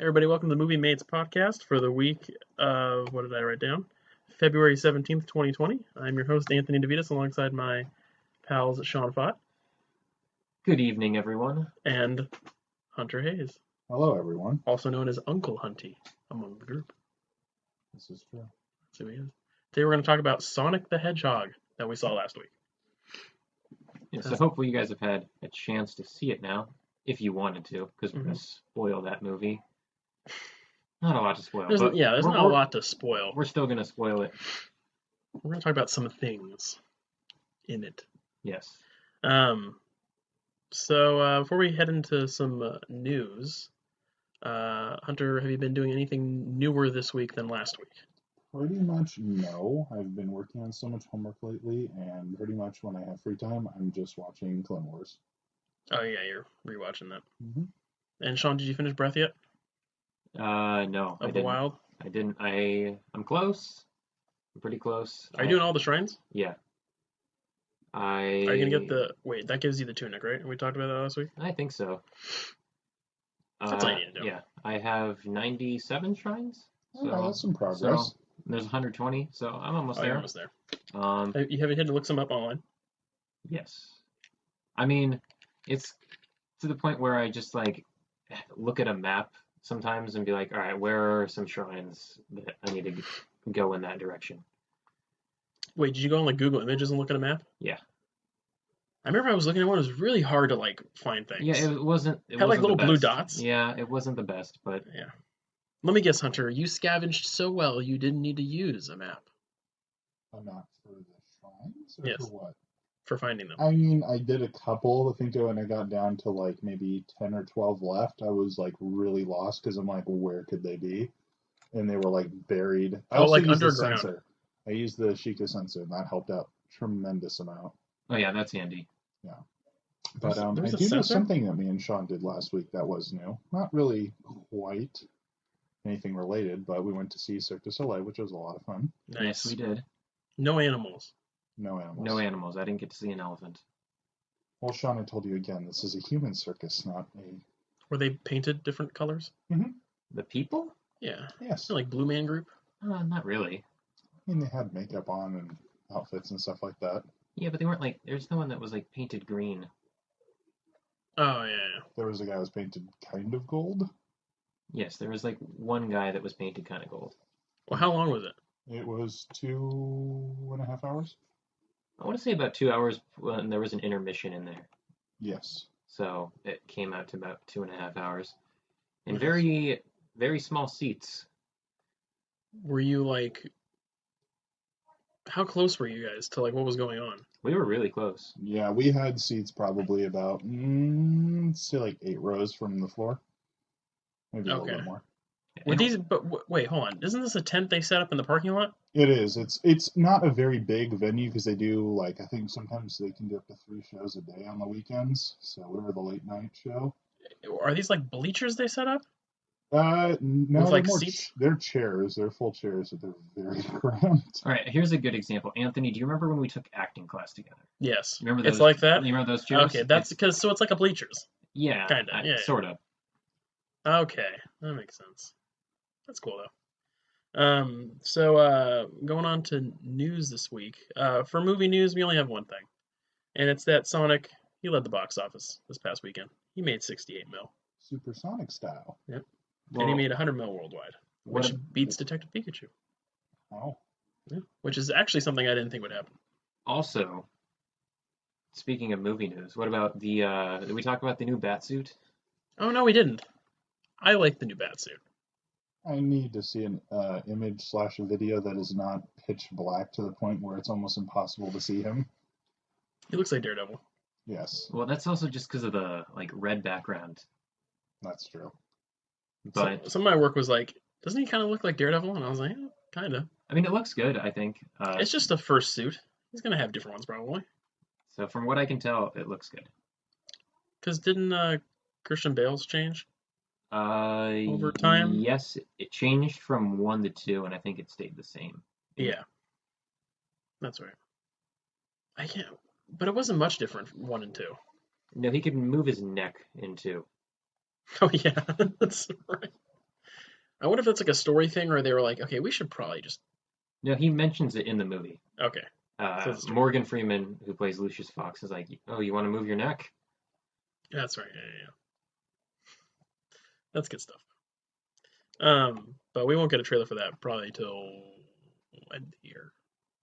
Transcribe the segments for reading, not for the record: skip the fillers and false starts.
Everybody, welcome to the Movie Mates podcast for the week of, what did I write down? February 17th, 2020. I'm your host, Anthony DeVitas, alongside my pals Sean Fott Good evening, everyone. and Hunter Hayes, Hello, everyone. also known as Uncle Hunty among the group. This is true. That's who he is. Today we're going to talk about Sonic the Hedgehog that we saw last week. Yeah, so hopefully you guys have had a chance to see it now, if you wanted to, because we're going to spoil that movie. Not a lot to spoil. There's not a lot to spoil. We're still going to spoil it. We're going to talk about some things in it. Yes. So before we head into some news, Hunter, have you been doing anything newer this week than last week? Pretty much no. I've been working on so much homework lately, and pretty much when I have free time, I'm just watching Clone Wars. Oh yeah, you're rewatching that. Mm-hmm. And Sean, did you finish Breath yet? No, I Of the didn't. Wild? I didn't. I'm close. I'm pretty close. Are you doing all the shrines? Yeah. Are you gonna get wait, that gives you the tunic, right? We talked about that last week? I think so. That's all you need to do. Yeah. I have 97 shrines. So that's some progress. So there's 120, so I'm almost there. You're almost there. Um, You haven't had to look some up online? Yes. I mean, it's to the point where I just look at a map sometimes and be like, all right, where are some shrines that I need to go in that direction? Wait, did you go on Google Images and look at a map? Yeah. I remember I was looking at one, it was really hard to find things. Yeah, it wasn't. It had wasn't little the blue best. dots. Yeah, it wasn't the best, but yeah. Let me guess, Hunter, you scavenged so well you didn't need to use a map. A map for the shrines? Or Yes. for what? For finding them. I mean, I did a couple. I think when I got down to maybe 10 or 12 left, I was really lost because I'm like, where could they be? And they were buried. I also used underground. the sensor. I used the Sheikah sensor, and that helped out tremendous amount. oh yeah, that's handy. Yeah. But I There's a do know sensor? something that me and Sean did last week that was new. Not really quite anything related, but we went to see Cirque du Soleil, which was a lot of fun. Nice. Yes, we did. No animals. No animals. No animals. I didn't get to see an elephant. Well, Sean, I told you again, this is a human circus, not a... Were they painted different colors? The people? Yeah. Yes. Like Blue Man Group? Not really. I mean, they had makeup on and outfits and stuff like that. Yeah, but they weren't there's no one that was painted green. Oh, yeah. There was a guy who was painted kind of gold. Yes, there was one guy that was painted kind of gold. Well, how long was it? It was 2.5 hours. I want to say about 2 hours when there was an intermission in there. Yes. So it came out to about 2.5 hours. And Nice. very, very small seats. Were you how close were you guys to what was going on? We were really close. Yeah, we had seats probably about, let's say 8 rows from the floor. Maybe a little bit more. Were these? But wait, hold on. Isn't this a tent they set up in the parking lot? It is. It's not a very big venue because they do I think sometimes they can do up to 3 shows a day on the weekends. So we were the late night show. Are these bleachers they set up? No, With, they're more seats? they're chairs. They're full chairs, but they're very cramped. All right, here's a good example. Anthony, do you remember when we took acting class together? Yes. Remember those? It's like that? You remember those chairs? Okay, that's because it's like a bleachers. Yeah, Kinda, yeah. Sort of. Okay, that makes sense. That's cool though. So going on to news this week. For movie news, we only have one thing, and it's that Sonic. He led the box office this past weekend. He made 68 mil. Supersonic style. Yep. Well, And he made 100 mil worldwide, which beats Detective Pikachu. Oh. Yeah. Which is actually something I didn't think would happen. Also, speaking of movie news, what about did we talk about the new Batsuit? Oh no, we didn't. I like the new Batsuit. I need to see an image/video that is not pitch black to the point where it's almost impossible to see him. He looks like Daredevil. Yes, Well, that's also just because of the red background. that's true. But Some of my work was doesn't he kind of look like Daredevil? And I was like, yeah, kind of. I mean, it looks good. I think. It's just the first suit. He's gonna have different ones probably. So from what I can tell, it looks good. Because didn't Christian Bale's change? Over time? Yes, it changed from 1 to 2, and I think it stayed the same. Yeah, that's right. I can't, but it wasn't much different from 1 and 2. No, he could move his neck in 2. Oh yeah, that's right. I wonder if that's like a story thing, or they were like, okay, we should probably just No, he mentions it in the movie. okay. So it's a story. Morgan Freeman, who plays Lucius Fox, is like, "Oh, you want to move your neck?" That's right. Yeah. That's good stuff. But we won't get a trailer for that probably till end of the year.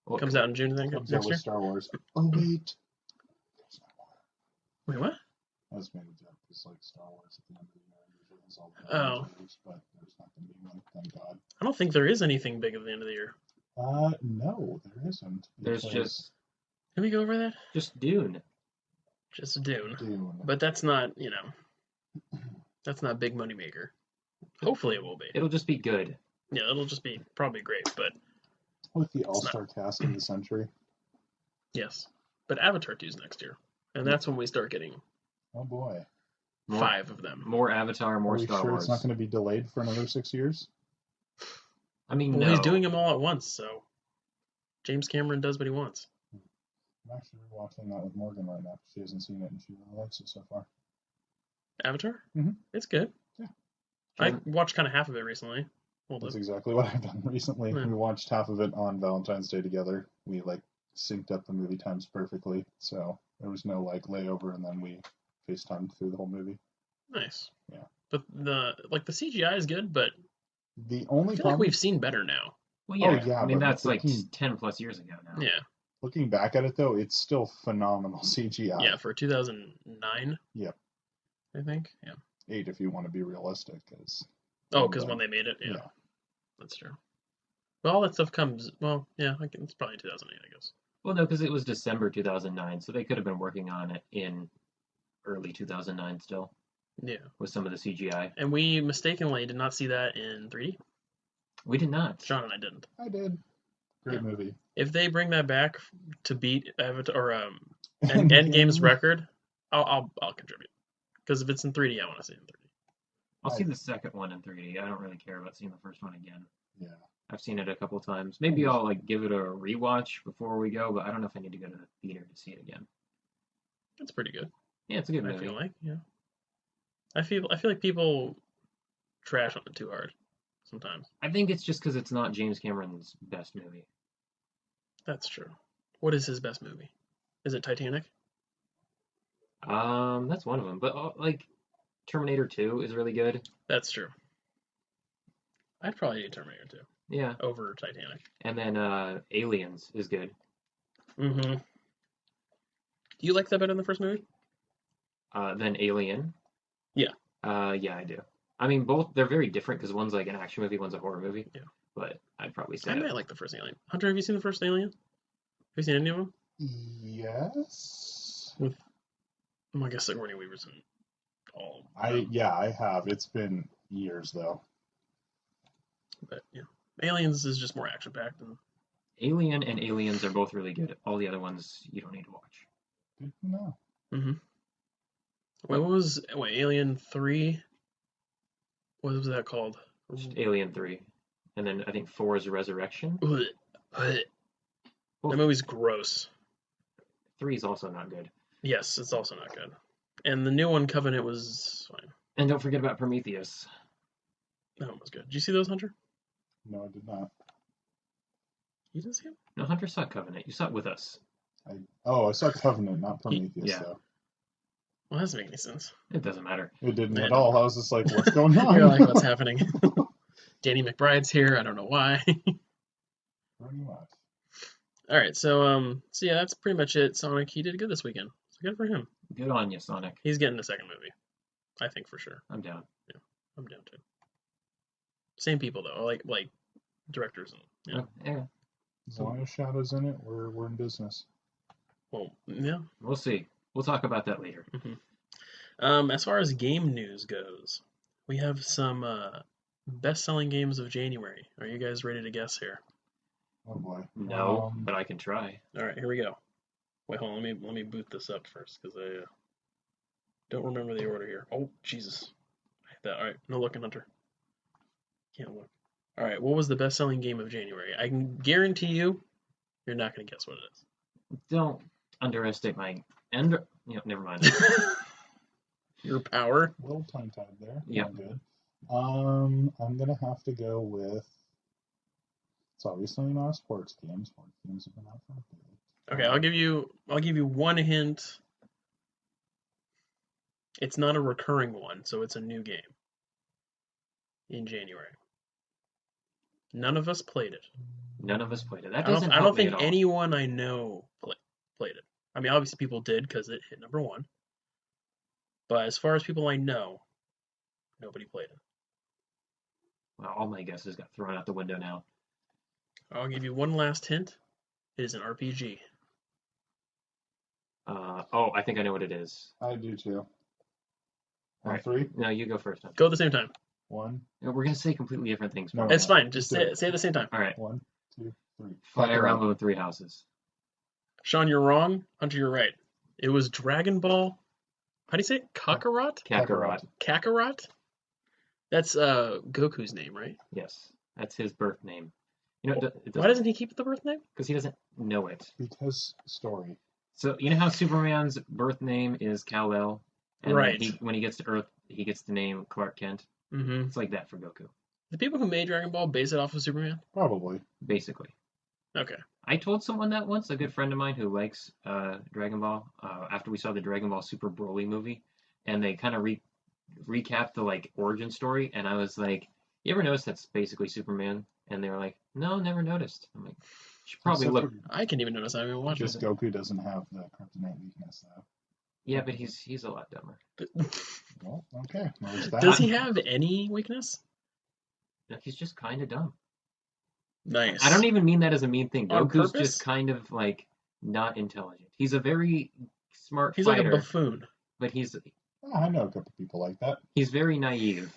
Well, Comes out in June, I think, Comes out next with year. Star Wars. Oh wait. There's no more. Wait, what? I was made a joke because like Star Wars at the end of the year usually has all the Oh. trailers, but there's not going to be one. Thank God. I don't think there is anything big at the end of the year. No, there isn't. There's because Can we go over that? just Dune. Just Dune. Dune. But that's not, that's not a big money maker. Hopefully it will be. It'll just be good. Yeah, it'll just be probably great, but With the all-star cast of the century. yes. But Avatar 2's next year. And that's when we start getting Oh boy. 5 of them. More Avatar, Are more we Star sure Wars. it's not going to be delayed for another 6 years? I mean, Well, no. he's doing them all at once, so James Cameron does what he wants. I'm actually watching that with Morgan right now. She hasn't seen it and she really likes it so far. Avatar? Mhm. It's good. Yeah. I watched kind of half of it recently. That's exactly what I've done recently. Yeah. We watched half of it on Valentine's Day together. We like synced up the movie times perfectly, so there was no like layover, and then we FaceTimed through the whole movie. Nice. Yeah. But the CGI is good, but The I only feel like problem, we've seen better now. Well, yeah. Oh, yeah, I mean, but that's like looking- 10 plus years ago now. Yeah. looking back at it though, it's still phenomenal CGI. Yeah, for 2009. Yep. I think. Yeah. 8 if you want to be realistic, because Oh, because when they made it, yeah. That's true. But all that stuff comes. Well, yeah, it's probably 2008, I guess. Well, no, because it was December 2009, so they could have been working on it in early 2009 still Yeah. with some of the CGI. And we mistakenly did not see that in 3D. We did not. John and I didn't. I did. Great Yeah. movie. If they bring that back to beat Avatar or Endgame's record, I'll contribute. Because if it's in 3D, I want to see it in 3D. I'll see the second one in 3D. I don't really care about seeing the first one again. Yeah. I've seen it a couple times. Maybe I'll like give it a rewatch before we go, but I don't know if I need to go to the theater to see it again. It's pretty good. Yeah, it's a good I movie. feel like, yeah. I feel like people trash on it too hard sometimes. I think it's just because it's not James Cameron's best movie. That's true. What is his best movie? Is it Titanic? That's one of them. But like Terminator 2 is really good. That's true. I'd probably do Terminator 2 Yeah. over Titanic. And then Aliens is good. Mm-hmm. Do you like that better than the first movie? Then Alien. Yeah. Yeah, I do. I mean, both they're very different because one's like an action movie, one's a horror movie. Yeah. But I'd probably say I might like the first Alien. Hunter, have you seen the first Alien? Have you seen any of them? Yes. Well, I guess Sigourney Weaver's in all. I have. It's been years though. But yeah, Aliens is just more action packed. Alien and Aliens are both really good. All the other ones you don't need to watch. Good to know. Mm-hmm. Alien 3? What was that called? Just Alien 3. And then I think 4 is Resurrection. That movie's gross. 3 is also not good. Yes, it's also not good. And the new one, Covenant, was fine. And don't forget about Prometheus. That one was good. Did you see those, Hunter? No, I did not. You didn't see them? No, Hunter saw Covenant. You saw it with us. I saw Covenant, not Prometheus Yeah. though. Well, that doesn't make any sense. It doesn't matter. It didn't Yeah, at no. all. I was just like, what's going on? You're like, what's happening? Danny McBride's here. I don't know why. Pretty much. All right, so yeah, that's pretty much it. Sonic, he did good this weekend. So good for him. Good on you, Sonic. He's getting a second movie, I think for sure. I'm down. I'm down too. Same people though, like directors and yeah. Yeah. As long as Shadow's in it, we're in business. Well, yeah. We'll see. We'll talk about that later. As far as game news goes, we have some best-selling games of January. Are you guys ready to guess here? Oh boy. No, but I can try. All right, here we go. Wait, hold on. Let me boot this up first because I don't remember the order here. Oh, Jesus. I hit that. All right, no looking, Hunter. Can't look. All right, what was the best-selling game of January? I can guarantee you're not going to guess what it is. Don't underestimate my never mind. Your power. A little tongue-tied there. Yeah. Not good. I'm gonna have to go with. It's obviously not a sports game. Sports games have been out for a bit. Okay, I'll give you one hint. It's not a recurring one, so it's a new game in January. None of us played it. None of us played it. That I don't. doesn't I help don't me think at all. anyone I know played it. I mean, obviously people did because it hit number one. But as far as people I know, nobody played it. Well, all my guesses got thrown out the window now. I'll give you one last hint. It is an RPG. Oh, I think I know what it is. I do too. All right. 3, No, you go first. Go at the same time. 1. No, we're gonna say completely different things. No, It's fine. Just do say, it. say it at the same time. All right. 1, 2, 3. Fire Emblem with Three Houses. Sean, you're wrong. Hunter, you're right. It was Dragon Ball. How do you say it? Kakarot? Kakarot. Kakarot? That's Goku's name, right? Yes, that's his birth name. You know, Why doesn't he keep the birth name? Because he doesn't know it. Because story. So you know how Superman's birth name is Kal-El, and Right. when he gets to Earth, he gets the name Clark Kent. Mm-hmm. It's like that for Goku, The people who made Dragon Ball base it off of Superman? Probably. basically. Okay. I told someone that once, a good friend of mine who likes Dragon Ball, after we saw the Dragon Ball Super Broly movie, and they kind of recapped the like origin story, and I was like, "You ever notice that's basically Superman?" And they were like, "No, never noticed." I'm like, "You should probably Except look." I can't even notice I haven't watched Just it. Goku doesn't have the kryptonite weakness, though. Yeah, but he's a lot dumber. Well, okay. There's that. Does he have any weakness? No, he's just kind of dumb. Nice. I don't even mean that as a mean thing. On Goku's purpose? just kind of like not intelligent. He's a very smart He's like a fighter, buffoon. but he's I know a couple people like that. very naive.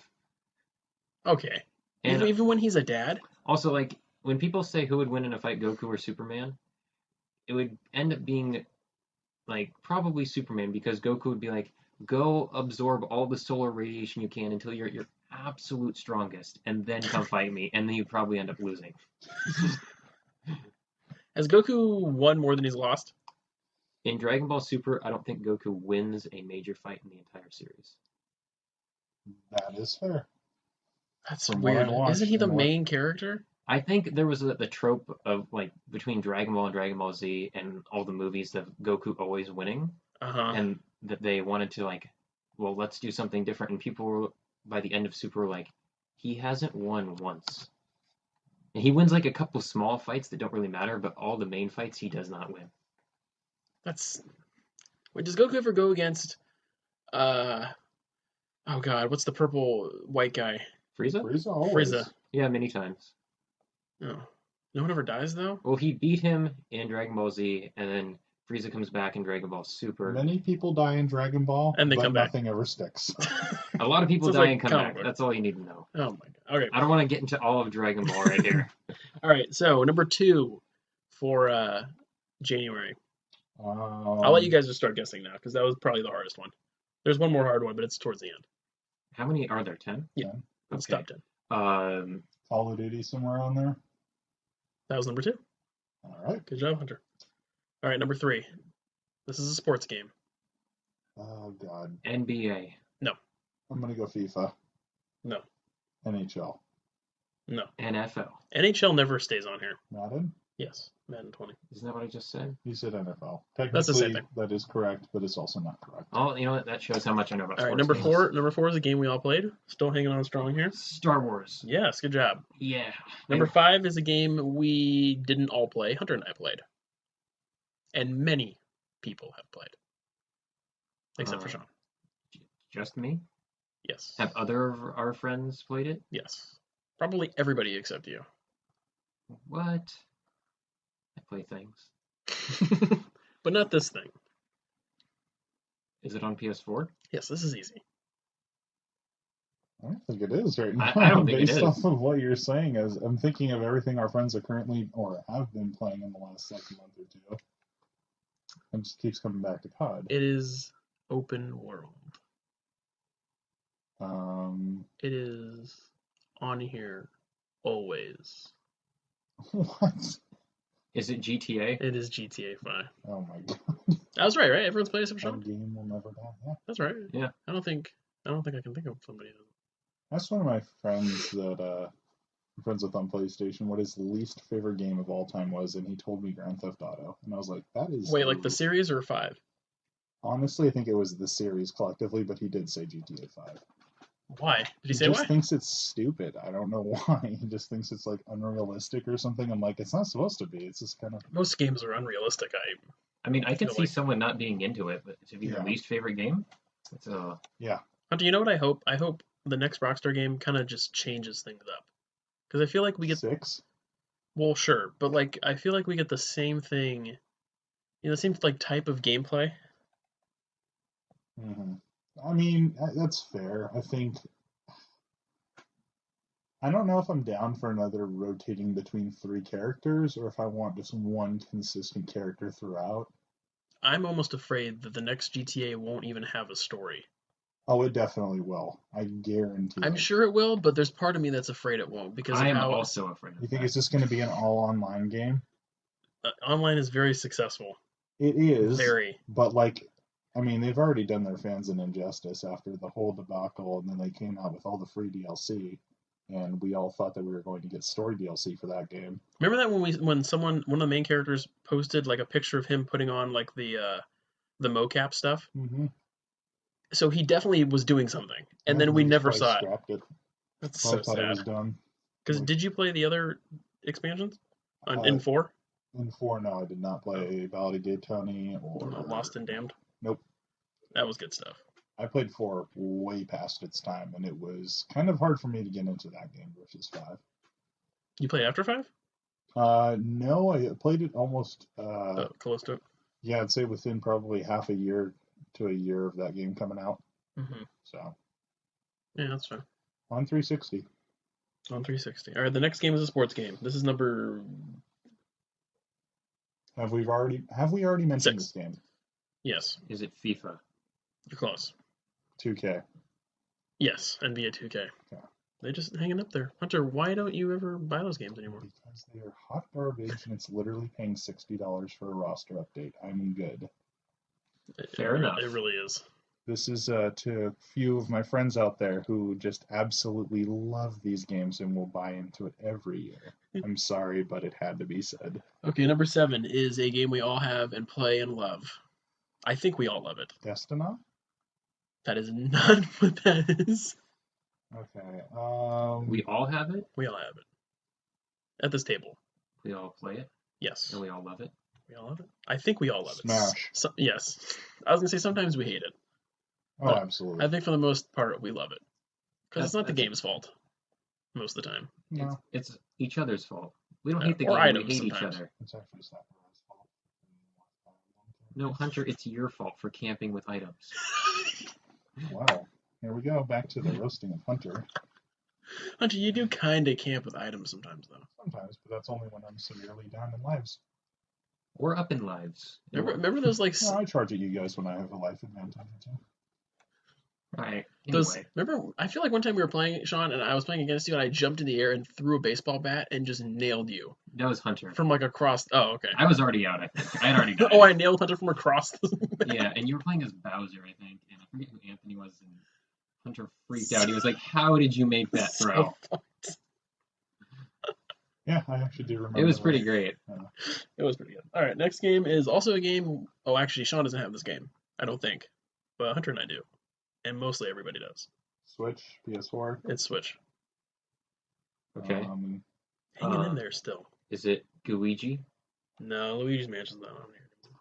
Okay. And Even when he's a dad? also, like when people say who would win in a fight, Goku or Superman, it would end up being like probably Superman because Goku would be like, "Go absorb all the solar radiation you can until you're at your absolute strongest, and then come fight me." And then you'd probably end up losing. Has Goku won more than he's lost? In Dragon Ball Super, I don't think Goku wins a major fight in the entire series. That is fair. That's From what I weird. watched Isn't he the and what- main character? I think there was the trope of like between Dragon Ball and Dragon Ball Z and all the movies of Goku always winning, Uh-huh. and that they wanted to like, well, let's do something different. And people were by the end of Super were like, he hasn't won once. And he wins like a couple small fights that don't really matter, but all the main fights he does not win. That's... Wait, does Goku ever go against... Oh god, what's the purple white guy? Frieza? Frieza always. Frieza. Yeah, many times. Oh. No one ever dies, though? Well, he beat him in Dragon Ball Z, and then Frieza comes back in Dragon Ball Super. Many people die in Dragon Ball, And they but come back. nothing ever sticks. A lot of people Sounds die like and come comic back. book. That's all you need to know. Oh my god. Okay. I don't want to get into all of Dragon Ball right here. Alright, so number 2 for January. I'll let you guys just start guessing now, because that was probably the hardest one. There's one more hard one, but it's towards the end. How many are there? 10? Yeah. It's Okay. top 10. Call of Duty somewhere on there. That was number 2. All right. Good job, Hunter. Alright, number 3. This is a sports game. Oh God. NBA. I'm gonna go FIFA. No. NHL. No. NFL. NHL never stays on here. Madden. Yes. Madden 20. Isn't that what I just said? You said NFL. That's the same Technically, thing. that is correct, but it's also not correct. Oh, you know what? That shows how much I know about Alright, sports number games. 4. Number 4 is a game we all played. Still hanging on strong here. Star Wars. Yes, good job. Yeah. Number 5 is a game we didn't all play. Hunter and I played. And many people have played. Except for Uh, Sean. Just me? Yes. Have other of our friends played it? Yes. Probably everybody except you. What? I play things. But not this thing. Is it on PS4? Yes, this is easy. I don't think it is right now. I don't think it Based is. off of what you're saying, as I'm thinking of everything our friends are currently or have been playing in the last like month or two. It just keeps coming back to COD. It is open world. What? It is on here always. Is it GTA? It is GTA 5. Oh my God. I was right? Everyone's played except for That Sean? game will never die. Yeah. That's right. Yeah. I don't think I can think of somebody else. Asked one of my friends that I'm friends with on PlayStation what his least favorite game of all time was, and he told me Grand Theft Auto, and I was like, that is Wait, like the series or 5? honestly, I think it was the series collectively, but he did say GTA 5. Why? Did he He say just why? thinks it's stupid. I don't know why. He just thinks it's like unrealistic or something. I'm like, it's not supposed to be. It's just kind of Most games are unrealistic. I mean, I could feel see like. someone not being into it, but to be your yeah, least favorite game, it's yeah. Hunter, you know what I hope? I hope the next Rockstar game kind of just changes things up. Because I feel like we get, 6. well, sure, but like I feel like we get the same thing, the same like type of gameplay. hmm I mean, that's fair. I don't know if I'm down for another rotating between 3 characters or if I want just one consistent character throughout. I'm almost afraid that the next GTA won't even have a story. Oh, it definitely will. I guarantee I'm it. sure it will, but there's part of me that's afraid it won't because of I am how also afraid You of think that. it's just going to be an all online game? online is very successful. It is, Very. but like, I mean, they've already done their fans an injustice after the whole debacle, and then they came out with all the free DLC, and we all thought that we were going to get story DLC for that game. Remember that when one of the main characters posted like a picture of him putting on like the mocap stuff? hmm So he definitely was doing something, and Yeah, then they we just never probably saw it. scrapped it. That's Probably so thought it sad. was done. Because Like, did you play the other expansions uh, in 4? in 4, no, I did not Oh, play Valide Daytona Lost or. and Damned. Nope. That was good stuff. I played 4 way past its time, and it was kind of hard for me to get into that game versus 5. You played after 5? No, I played it almost, Oh, close to it. yeah, I'd say within probably half a year to a year of that game coming out. Hmm. So Yeah, that's fine. on 360. On 360. All right, the next game is a sports game. This is number Have we already mentioned this 6. game? Yes, Is it FIFA? you're close. 2K. Yes, NBA 2K. Yeah. They're just hanging up there. Hunter, why don't you ever buy those games anymore? Because they are hot garbage and it's literally paying $60 for a roster update. I'm good. Fair enough. It really is. This is to a few of my friends out there who just absolutely love these games and will buy into it every year. I'm sorry, but it had to be said. Okay, number 7 is a game we all have and play and love. I think we all love it. Destina? That is not what that is. Okay. We all have it. We all have it. At this table. We all play it, Yes. and we all love it. We all love it. I think we all love it. Smash. Yes. I was going to say sometimes we hate it. Oh, But absolutely. I think for the most part we love it. Because it's not the That's- game's fault. Most of the time. No, It's each other's fault. We don't hate the or game. We items hate each sometimes. other. it's actually Sakura's fault. No, Hunter, it's your fault for camping with items. Wow. Here we go. Back to the roasting of Hunter. Hunter, you do kind of camp with items sometimes, though. Sometimes, but that's only when I'm severely down in lives. We're up in lives. Remember those like No, I charge at you guys when I have a life advantage too. Right. those? Anyway, Remember? I feel like one time we were playing, Sean, and I was playing against you, and I jumped in the air and threw a baseball bat and just nailed you that was Hunter. from like across. Oh, okay. I was already out, I think. I had already died. Oh, I nailed Hunter from across. Yeah, and you were playing as Bowser, I think, and I forget who Anthony was, and Hunter freaked out. He was like, "How did you make that throw?" Yeah, I actually do remember. It was pretty that. great. It was pretty good. All right, next game is also a game. Oh, actually, Sean doesn't have this game. I don't think, but Hunter and I do, and mostly everybody does. Switch, PS4. It's Switch. Okay. Hanging in there still. Is it Luigi? No, Luigi's Mansion's not on here.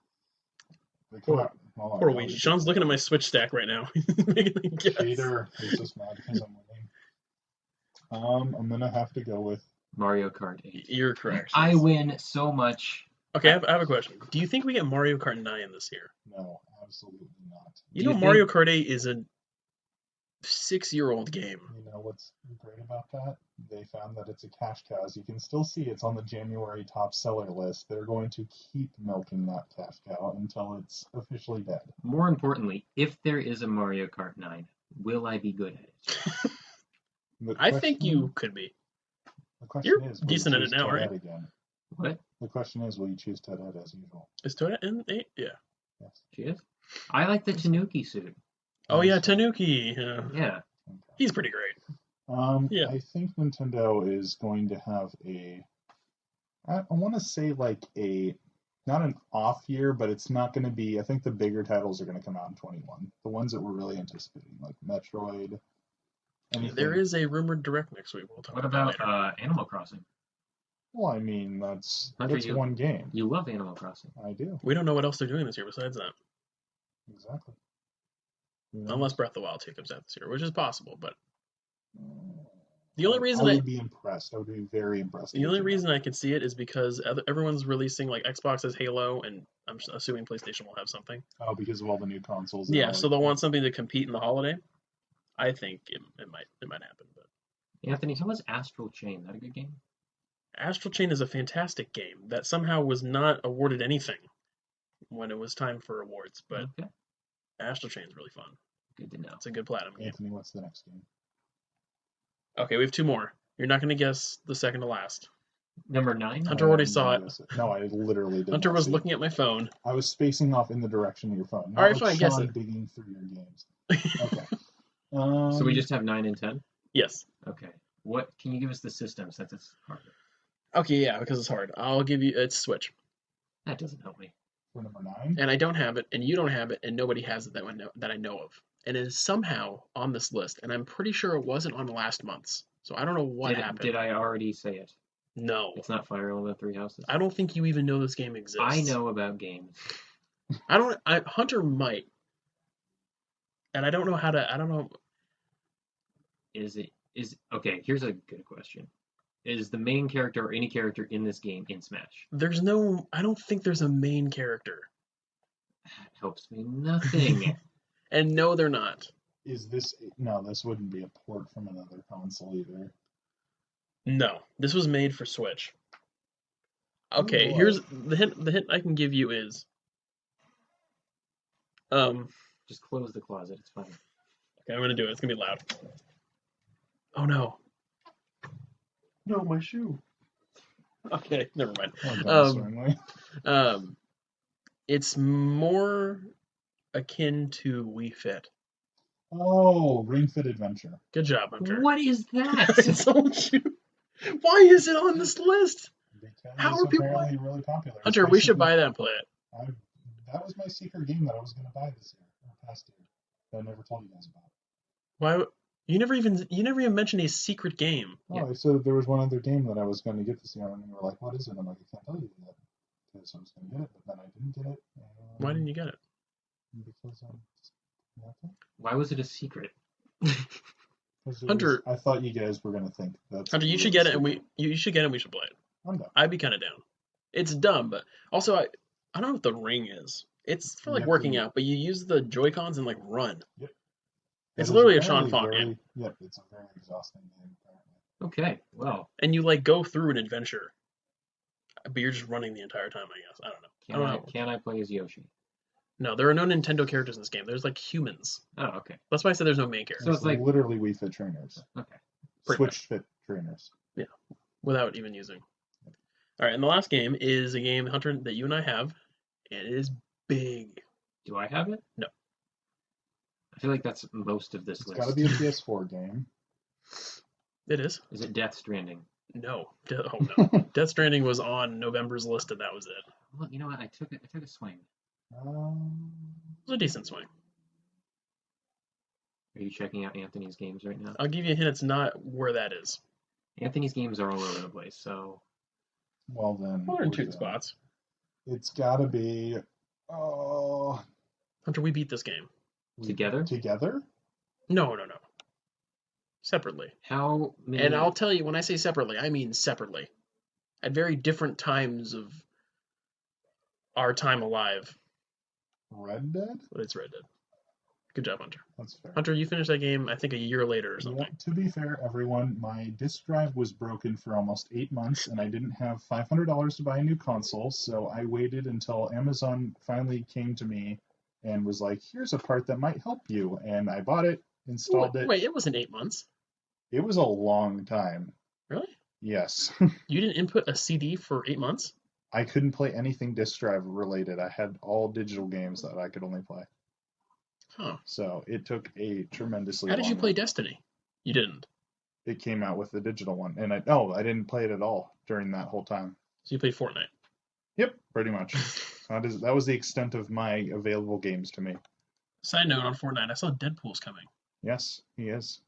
They Poor- come out- well, I Poor know Luigi. they Sean's did. looking at my Switch stack right now. He's making a guess. Cheater. He's just mad because I'm winning. I'm gonna have to go with. Mario Kart 8. You're correct. I win so much. Okay, I have a question. Do you think we get Mario Kart 9 this year? No, absolutely not. You Do know, you Mario think- Kart 8 is a 6-year-old game. You know what's great about that? They found that it's a cash cow. As you can still see, it's on the January top seller list. They're going to keep milking that cash cow until it's officially dead. More importantly, if there is a Mario Kart 9, will I be good at it? The I think question- you could be. The question You're is, will decent you at it choose now, right? Toadette again? What? The question is, will you choose Toadette as usual? Is Toadette in 8? Yeah. Yes. She is? I like the Tanuki suit. Oh, yeah, Understand. Tanuki. Yeah. Yeah. Okay. He's pretty great. Yeah. I think Nintendo is going to have I want to say like not an off year, but it's not going to be. I think the bigger titles are going to come out in 21. The ones that we're really anticipating, like Metroid, There anything. is a rumored direct next week. We'll talk What about that about later. Animal Crossing? Well, I mean, Hunter, that's one game. you love Animal Crossing. I do. We don't know what else they're doing this year besides that. Exactly. Who Unless knows? Breath of the Wild 2 comes out this year, which is possible. But Uh, the only I reason I would be impressed. I would be very impressed if the it only came out. reason I can see it is because everyone's releasing like Xbox has Halo, and I'm assuming PlayStation will have something. Oh, because of all the new consoles. They're Yeah, all so like, they'll want something to compete in the holiday. I think it might happen. But Anthony, how was Astral Chain? That a good game? Astral Chain is a fantastic game that somehow was not awarded anything when it was time for awards. But Okay, Astral Chain is really fun. good to know. It's a good platinum game. Anthony, what's the next game? Okay, we have two more. You're not going to guess the second to last. Number 9? Hunter already I'm saw gonna it. guess No, I literally did Hunter not was see looking it. at my phone. I was spacing off in the direction of your phone, All not right, like fine, guess Sean it. digging through your games. Okay. So we just have 9 and 10? Yes. Okay. What can you give us the system since it's harder? Okay, yeah, because it's hard. I'll give you it's Switch. That doesn't help me. for number 9. And I don't have it, and you don't have it, and nobody has it that I know of. And it is somehow on this list, and I'm pretty sure it wasn't on last month's. So I don't know what happened. Did I already say it? No. It's not Fire Emblem Three Houses. I don't think you even know this game exists. I know about games. Hunter might. And I don't know how to. I don't know. Okay, here's a good question. Is the main character or any character in this game in Smash? I don't think there's a main character. That helps me nothing. And no, they're not. Is this No, this wouldn't be a port from another console either. No, this was made for Switch. Okay, boy. here's the hint. The hint I can give you is, Just close the closet. It's fine. okay, I'm gonna do it. It's gonna be loud. Oh no. No, my shoe. Okay, never mind. Swimmingly. It's more akin to Wii Fit. Oh, Ring Fit Adventure. Good job, Hunter. What is I that? told you. Why is it on this list? Because How it's are people? apparently really popular. It's Hunter, we should basically- buy that and play it. That was my secret game that I was going to buy this year, or past year, that I never told you guys about. Why? You never even mentioned a secret game. Oh, I said there was one other game that I was going to get this year, and you were like, what is it? I'm like, I can't tell you that. Because I was going to get it, but then I didn't get it. Why didn't you get it? Because nothing. Why was it a secret? Hunter- I thought you guys were going to think that. Hunter, you should get it, and you should get it. And we should play it. I'm done. I'd be kind of down. It's dumb, but also I don't know what the ring is. It's for You like have working to- out, but you use the Joy-Cons and like run. Yep. It's It is literally a Sean apparently Fawn very- game, Yep, it's a very exhausting game, apparently. Okay, well, and you like go through an adventure, but you're just running the entire time. I guess I don't know. can I play as Yoshi? No, there are no Nintendo characters in this game. There's like humans. Oh, okay. That's why I said there's no main character. So it's like- literally Wii Fit trainers. Okay. Pretty Switch Fit trainers. Without even using. All right, and the last game is a game, Hunter, that you and I have, and it is big. Do I have it? No. I feel like that's most of this It's list. got to be a PS4 game. It is. Is it Death Stranding? No. Oh no. Death Stranding was on November's list, and that was it. Well, you know what? I took a swing. It was a decent swing. Are you checking out Anthony's games right now? I'll give you a hint. It's not where that is. Anthony's games are all over the place, so Well then, Well, they're in we're two done. spots. It's got to be. Oh, Hunter, we beat this game. Together? Together? No. Separately. how many? And I'll tell you, when I say separately, I mean separately. At very different times of our time alive. Red Dead? But it's Red Dead. Good job, Hunter. That's fair. Hunter, you finished that game, I think, a year later or Yeah, something. to be fair, everyone, my disk drive was broken for almost 8 months, and I didn't have $500 to buy a new console, so I waited until Amazon finally came to me and was like, here's a part that might help you. And I bought it, installed it. Wait, it wasn't 8 months. It was a long time. Really? Yes. You didn't input a CD for 8 months? I couldn't play anything disk drive related. I had all digital games that I could only play. Huh. So it took a tremendously How did you long play time. Destiny? You didn't. It came out with the digital one, and I didn't play it at all during that whole time. So you play Fortnite. Yep, pretty much. That was the extent of my available games to me. Side note on Fortnite, I saw Deadpool's coming. Yes, he is.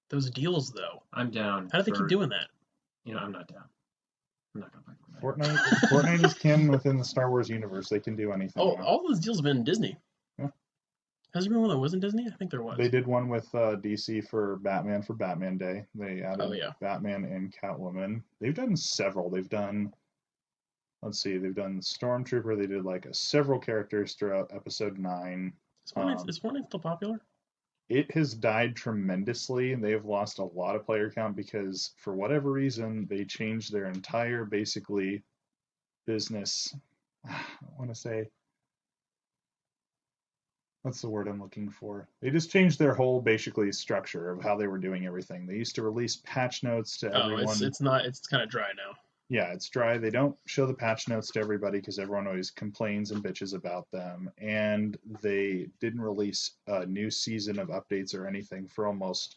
Those deals, though. I'm down. How do they keep doing that? I'm not down. I'm not gonna play Fortnite. Fortnite is canon within the Star Wars universe. They can do anything. Oh, all those deals have been in Disney. Yeah. Has there been one that wasn't Disney? I think there was. They did one with DC for Batman Day. They added yeah. Batman and Catwoman. They've done several. They've done Stormtrooper. They did like several characters throughout episode 9. Is Fortnite still popular? It has died tremendously. They have lost a lot of player count because for whatever reason they changed their entire basically business. I want to say, what's the word I'm looking for? They just changed their whole basically structure of how they were doing everything. They used to release patch notes to everyone. It's kind of dry now. Yeah, it's dry. They don't show the patch notes to everybody because everyone always complains and bitches about them. And they didn't release a new season of updates or anything for almost,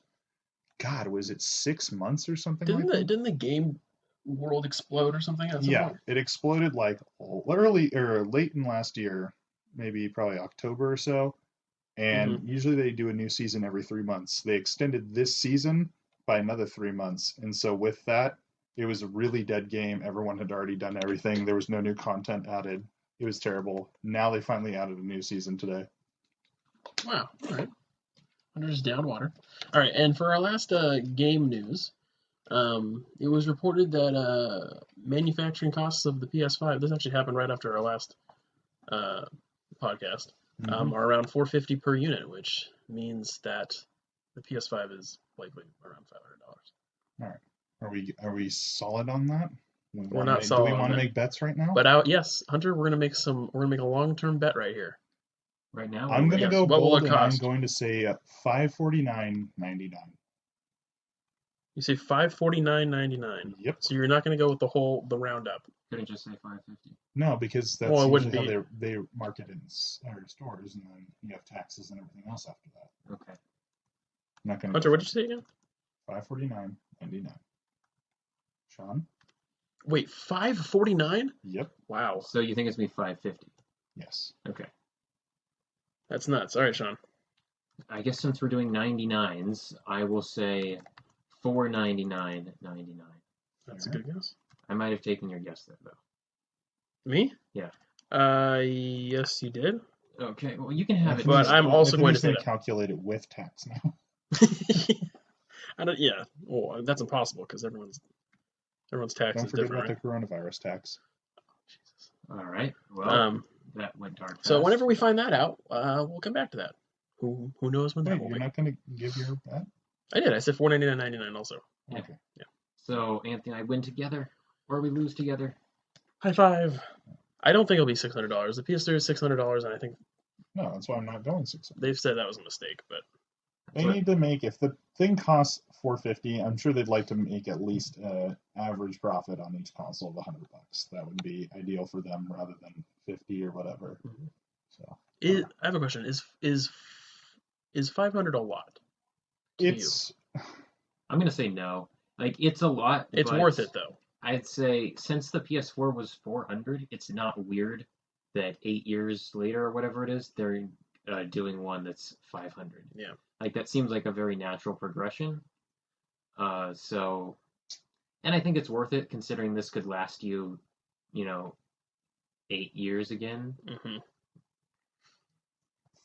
God, was it 6 months or something Didn't the game world explode or something? Yeah, it exploded like early or late in last year, maybe probably October or so. And usually they do a new season every 3 months. They extended this season by another 3 months. And so with that, it was a really dead game. Everyone had already done everything. There was no new content added. It was terrible. Now they finally added a new season today. Wow. All right. Under just down water. All right. And for our last game news, it was reported that manufacturing costs of the PS5, this actually happened right after our last podcast, are around $450 per unit, which means that the PS5 is likely around $500. All right. Are we solid on that? We're not solid. Do we want to make bets right now? But yes, Hunter, we're gonna make a long-term bet right here. Right now, I'm gonna go bold, and I'm going to say $549.99. You say $549.99. Yep. So you're not gonna go with the roundup. Couldn't just say $550. No, because that's usually how they market in stores, and then you have taxes and everything else after that. Okay. I'm not gonna. Hunter, what did you say again? $549.99. Sean? Wait, $549? Yep. Wow. So you think it's gonna be $550? Yes. Okay. That's nuts. All right, Sean. I guess since we're doing 99s, I will say $499.99. That's a good guess. I might have taken your guess there, though. Me? Yeah. Yes, you did. Okay. Well, you can have it. But I'm also going to calculate it with tax now. Yeah. Well, that's impossible because everyone's tax Don't is forget different. about the coronavirus tax. Jesus. All right. Well, that went dark. So whenever we find that out, we'll come back to that. Who knows when that will be? You're not going to give your bet? I did. I said $499.99 also. Yeah. Okay. Yeah. So Anthony and I win together, or we lose together. High five. I don't think it'll be $600. The PS3 is $600, and I think no, that's why I'm not going $600. They've said that was a mistake, but they need to make, if the thing costs $450, I'm sure they'd like to make at least an average profit on each console of $100. That would be ideal for them rather than 50 or whatever. Mm-hmm. So I have a question. Is $500 a lot? I'm gonna say no. Like, it's a lot. It's worth it though. I'd say since the PS4 was $400, it's not weird that 8 years later or whatever it is, they're doing one that's $500. Yeah. Like, that seems like a very natural progression. And I think it's worth it considering this could last you, 8 years again. Mm-hmm.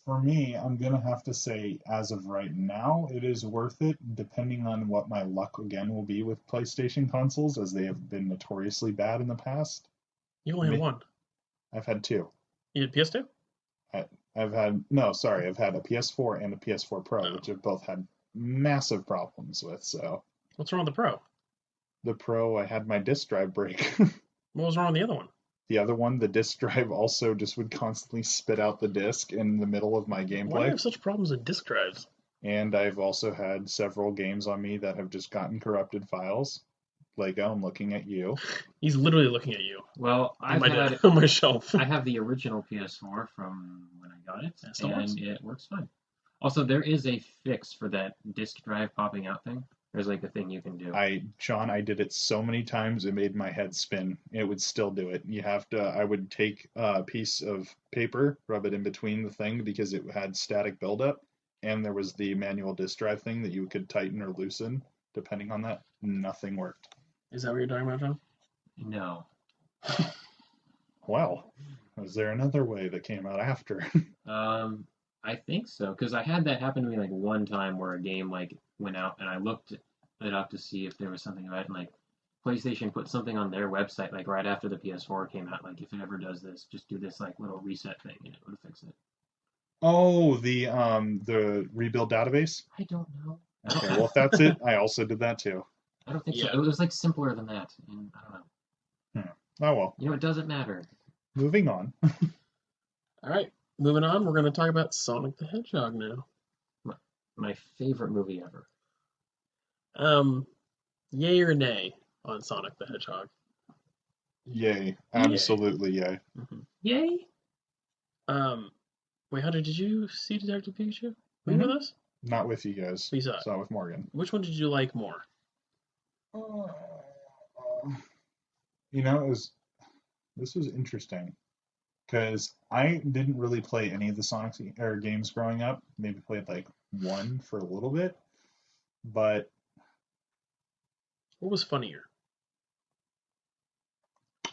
For me, I'm going to have to say, as of right now, it is worth it, depending on what my luck again will be with PlayStation consoles, as they have been notoriously bad in the past. You only have one. I've had two. You had PS2? I've had a PS4 and a PS4 Pro, which have both had massive problems with. So what's wrong with the Pro? The Pro, I had my disk drive break. What was wrong with the other one? The other one, the disk drive also just would constantly spit out the disk in the middle of my gameplay. Why do you have such problems with disk drives? And I've also had several games on me that have just gotten corrupted files. Lego, I'm looking at you. He's literally looking at you. Well, on my shelf. I have the original PS4 from when I got it, and it works fine. Also, there is a fix for that disk drive popping out thing. There's like a thing you can do. John, I did it so many times it made my head spin. It would still do it. I would take a piece of paper, rub it in between the thing because it had static buildup, and there was the manual disk drive thing that you could tighten or loosen depending on that. Nothing worked. Is that what you're talking about, John? No. Well, was there another way that came out after? I think so, because I had that happen to me like one time where a game like went out and I looked it up to see if there was something about it, and like PlayStation put something on their website like right after the PS4 came out, like if it ever does this, just do this like little reset thing and it would fix it. Oh, the rebuild database? I don't know. Okay, well if that's it, I also did that too. I don't think so. Yeah. It was like simpler than that, and I don't know. Oh well. You know, it doesn't matter. Moving on. All right, moving on. We're going to talk about Sonic the Hedgehog now. My favorite movie ever. Yay or nay on Sonic the Hedgehog? Yay. Absolutely yay. Mm-hmm. Yay! Wait, Hunter, did you see Detective Pikachu? Were you with us? Not with you guys. We saw it. Saw it with Morgan. Which one did you like more? You know, this was interesting because I didn't really play any of the Sonic games growing up. Maybe played like one for a little bit, but What was funnier?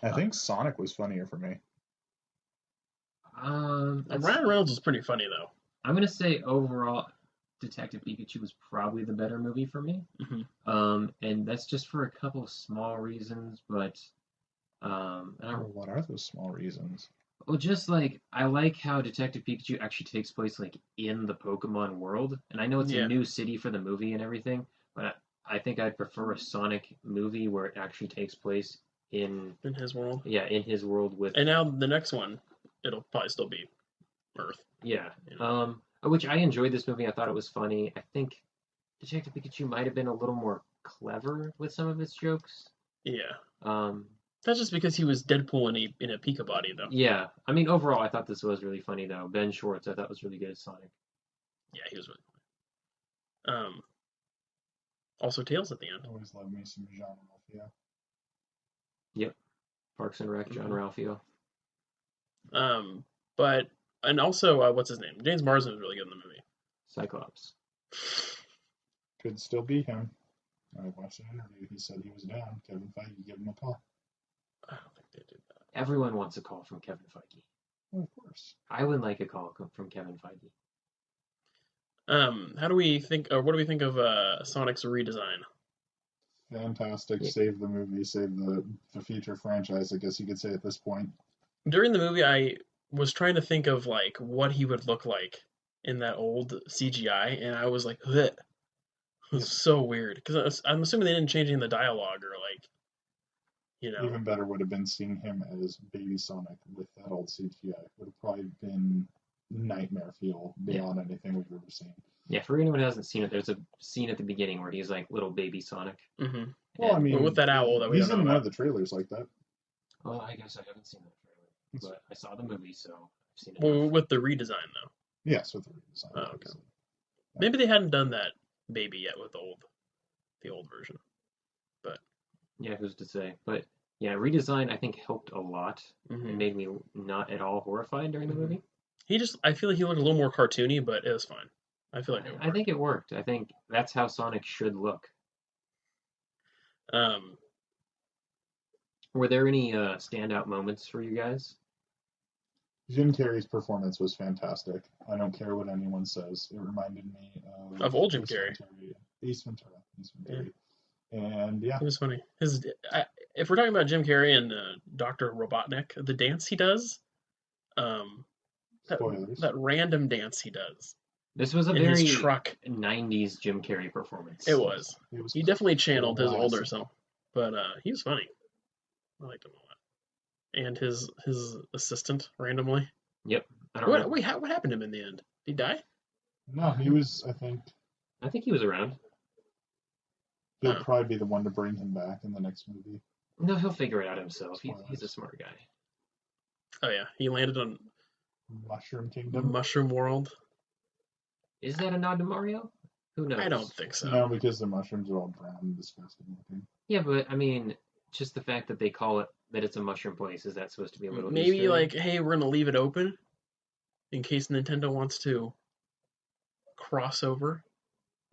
I think Sonic was funnier for me. Ryan Reynolds was pretty funny though. I'm gonna say overall, Detective Pikachu was probably the better movie for me. Mm-hmm. And that's just for a couple of small reasons, but What are those small reasons? well, just like I like how Detective Pikachu actually takes place like in the Pokemon world, and I know it's Yeah. a new city for the movie and everything, but I think I'd prefer a Sonic movie where it actually takes place in In his world. in his world with And now the next one, it'll probably still be Earth. yeah. You know? Which I enjoyed this movie. I thought it was funny. I think Detective Pikachu might have been a little more clever with some of its jokes. Yeah. Um, That's just because he was Deadpool in a Pika body though. yeah, I mean overall, I thought this was really funny though. Ben Schwartz, I thought was really good as Sonic. Yeah, he was really funny. Also Tails at the end. Always love me some Jean Ralphio. Yep, Parks and Rec, John Ralphio. But and also what's his name? James Marsden was really good in the movie. Cyclops. Could still be him. I watched an interview. He said he was down. Kevin Feige gave him a call. I don't think they did that. Everyone wants a call from Kevin Feige. Well, of course. I would like a call from Kevin Feige. How do we think, or what do we think of Sonic's redesign? Fantastic. Yeah. Save the movie. Save the future franchise, I guess you could say at this point. During the movie, I was trying to think of like what he would look like in that old CGI, and I was like, Ugh. It was so weird because I'm assuming they didn't change any of the dialogue or like, you know. Even better would have been seeing him as Baby Sonic with that old CGI. Would have probably been nightmare feel beyond anything we've ever seen. Yeah, for anyone who hasn't seen it, there's a scene at the beginning where he's like little baby Sonic. Mm-hmm. Well, I mean, with that owl that we he's don't know in one about. of the trailers like that. Well, I guess I haven't seen that trailer, but I saw the movie, so I've seen it. Well, with the redesign though. Yes, with the redesign. Oh, okay. obviously. Maybe they hadn't done that baby yet with the old version. But yeah, who's to say? But yeah, redesign I think helped a lot. mm-hmm. It made me not at all horrified during the movie. I feel like he looked a little more cartoony, but it was fine. I feel like it worked. I think it worked. I think that's how Sonic should look. Were there any standout moments for you guys? Jim Carrey's performance was fantastic. I don't care what anyone says. It reminded me of old Jim Carrey. Ace Ventura. And yeah, it was funny. If we're talking about Jim Carrey and Dr. Robotnik, the dance he does, that random dance he does. This was a in very his truck. 90s Jim Carrey performance. It was. He definitely channeled his older self, but he was funny. I liked him a lot. And his assistant randomly. Yep. What happened to him in the end? Did he die? No, he was. I think he was around. He'll probably be the one to bring him back in the next movie. No, he'll figure it out himself. He's a smart guy. Oh yeah, he landed on Mushroom Kingdom. Mushroom World. Is that a nod to Mario? Who knows? I don't think so. No, because the mushrooms are all brown and disgusting looking. Yeah, but I mean, just the fact that they call it that it's a mushroom place, is that supposed to be a little Maybe Easter egg? like, hey, we're gonna leave it open in case Nintendo wants to cross over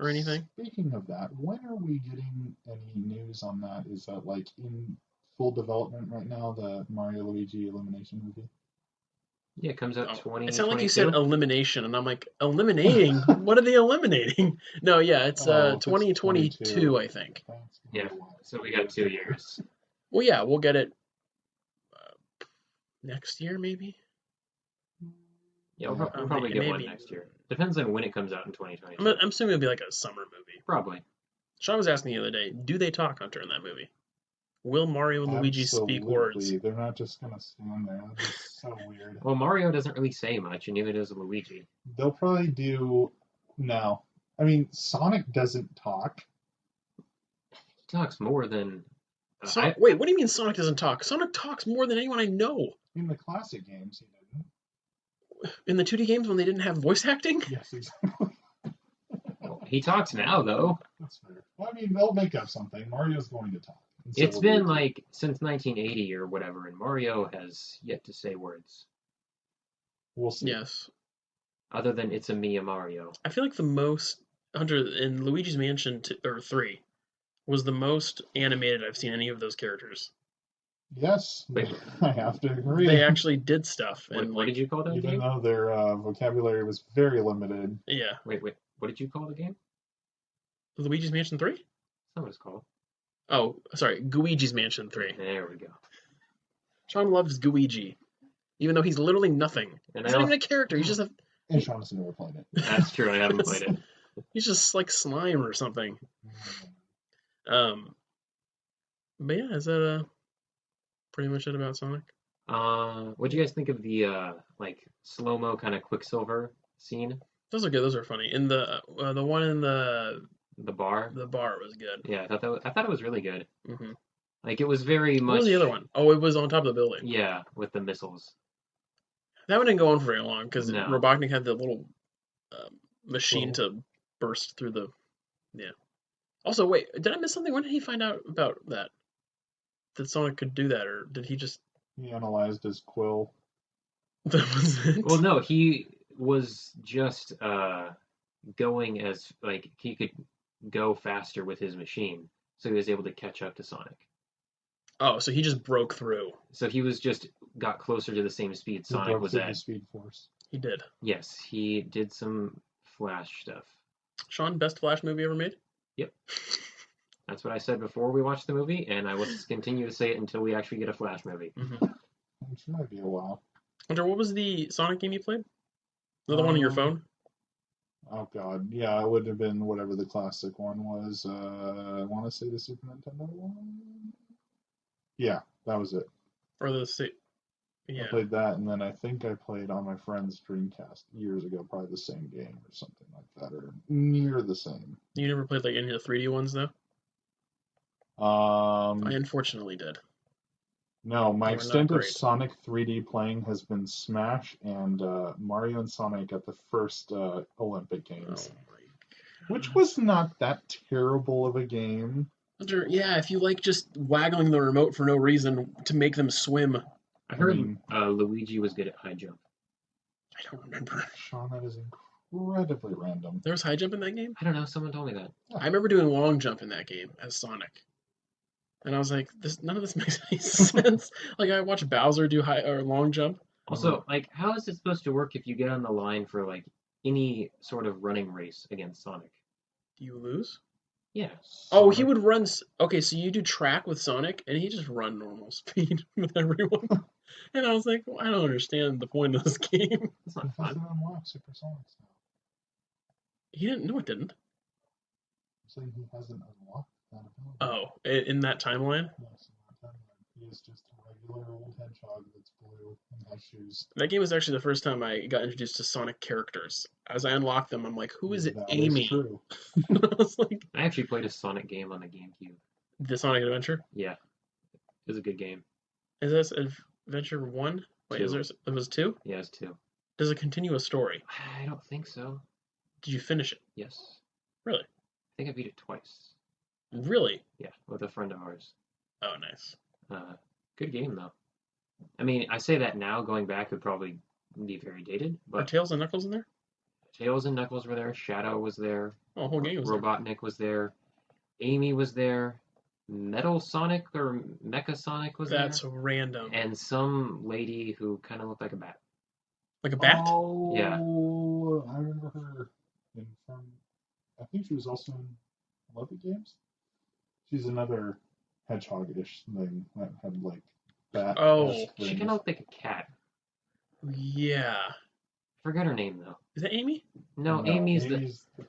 or anything. Speaking of that, when are we getting any news on that? Is that like in full development right now, the Mario Luigi Illumination movie? Yeah, it comes out Oh, it sounded like you said 2022. elimination, and I'm like, eliminating? What are they eliminating? No, yeah, it's Oh, if it's 2022, 22, I think. that's gonna Yeah, be a while. so we got 2 years. Well, yeah, we'll get it next year, maybe. Yeah, we'll, Yeah. we'll probably get one Maybe. next year. Depends on when it comes out in I'm 2022. assuming it'll be like a summer movie. Probably. Sean was asking the other day, do they talk, Hunter, in that movie? Will Mario and Luigi speak words? Absolutely. They're not just gonna stand there. That'd be so weird. Well, Mario doesn't really say much, and neither does Luigi. They'll probably do no. I mean, Sonic doesn't talk. He talks more than. Wait, what do you mean Sonic doesn't talk? Sonic talks more than anyone I know. In the classic games, he didn't. In the 2D games when they didn't have voice acting? Yes, exactly. He talks now, though. That's fair. Well, I mean, they'll make up something. Mario's going to talk. And so It's will been Luigi. like since 1980 or whatever, and Mario has yet to say words We'll see. Yes. other than "It's a me, a Mario." I feel like the most Hunter in Luigi's Mansion 3 was the most animated I've seen any of those characters. Yes, Wait. I have to agree. They actually did stuff, and What did you call that Even game? though their vocabulary was very limited. yeah, Wait. What did you call the game? Luigi's Mansion 3? That's not what it's called. Oh, sorry, Luigi's Mansion 3. There we go. Sean loves Luigi, even though he's literally nothing. And He's not even a character. He's just And Sean has never played it. That's true. I haven't played it. he's just like slime or something. But yeah, is that pretty much it about Sonic? What do you guys think of the like slow-mo kind of Quicksilver scene? Those are good. Those are funny. In the one in the bar. was good. Yeah, I thought it was really good. Hmm. Like it was very What much. was the other one? Oh, it was on top of the building. Yeah, with the missiles. That one didn't go on for very long because No. Robotnik had the little machine to burst through the. Yeah. Also, wait, did I miss something? When did he find out about that? That Sonic could do that, or did he just? He analyzed his quill. That was it. Well, no, he was just going as like he could go faster with his machine, so he was able to catch up to Sonic. Oh, so he just broke through. So he was just got closer to the same speed He Sonic broke was through at. the Speed Force. He did. Yes, he did some Flash stuff. Sean, best Flash movie ever made? Yep. That's what I said before we watched the movie, and I will continue to say it until we actually get a Flash movie. Mm-hmm. Which might be a while. Hunter, what was the Sonic game you played? The one on your phone? Oh god, yeah, it would have been whatever the classic one was. I want to say the Super Nintendo one. Yeah, that was it. Or the I yeah. played that, and then I think I played on my friend's Dreamcast years ago, probably the same game or something like that, or near the same. You never played like any of the 3D ones though? I unfortunately did. No, my They were not extent of great. Sonic 3D playing has been Smash and Mario and Sonic at the first Olympic Oh Games, my god. which was not that terrible of a game. Hunter, yeah, if you like just waggling the remote for no reason to make them swim. I heard mean- Luigi was good at high jump. I don't remember. Sean, that is incredibly random. There was high jump in that game? I don't know. Someone told me that. I remember doing long jump in that game as Sonic. And I was like, none of this makes any sense. Like I watched Bowser do high or long jump. Also, like, how is it supposed to work if you get on the line for like any sort of running race against Sonic? Do you lose? Yeah. Oh, he Sonic- would run. Okay, so you do track with Sonic, and he just run normal speed with everyone. And I was like, well, I don't understand the point of this game. It's It not hasn't fun. unlocked Super Sonics now. He didn't. No, it didn't. I'm saying he hasn't unlocked that ability. Oh, in that timeline, Yes, in that timeline. He is just a regular old hedgehog that's blue and has shoes. that game was actually the first time I got introduced to Sonic characters. As I unlocked them, I'm like, who is it? That Amy. is true. I was like, I actually played a Sonic game on the GameCube. the Sonic Adventure. Yeah, it was a good game. Is this Adventure 1? Wait, is Two. there? It was 2. Yeah, it's 2. Does it continue a story? I don't think so. Did you finish it? Yes. Really? I think I beat it twice. Really? Yeah, with a friend of ours. Oh, nice. Good game though. I mean, I say that now, going back would probably be very dated, Are but Tails and Knuckles in there? Tails and Knuckles were there, Shadow was there, Oh, the whole game was there. Robotnik was there, Amy was there, Metal Sonic or Mecha Sonic was That's there, random. and some lady who kind of looked like a bat. Like a bat? Oh, Yeah. I remember her I think she was also in Lovely Games. She's another hedgehog-ish thing that had like bat. Oh. She kind of looked like a cat. Yeah. Forgot her name though. Is that Amy? No, Amy's the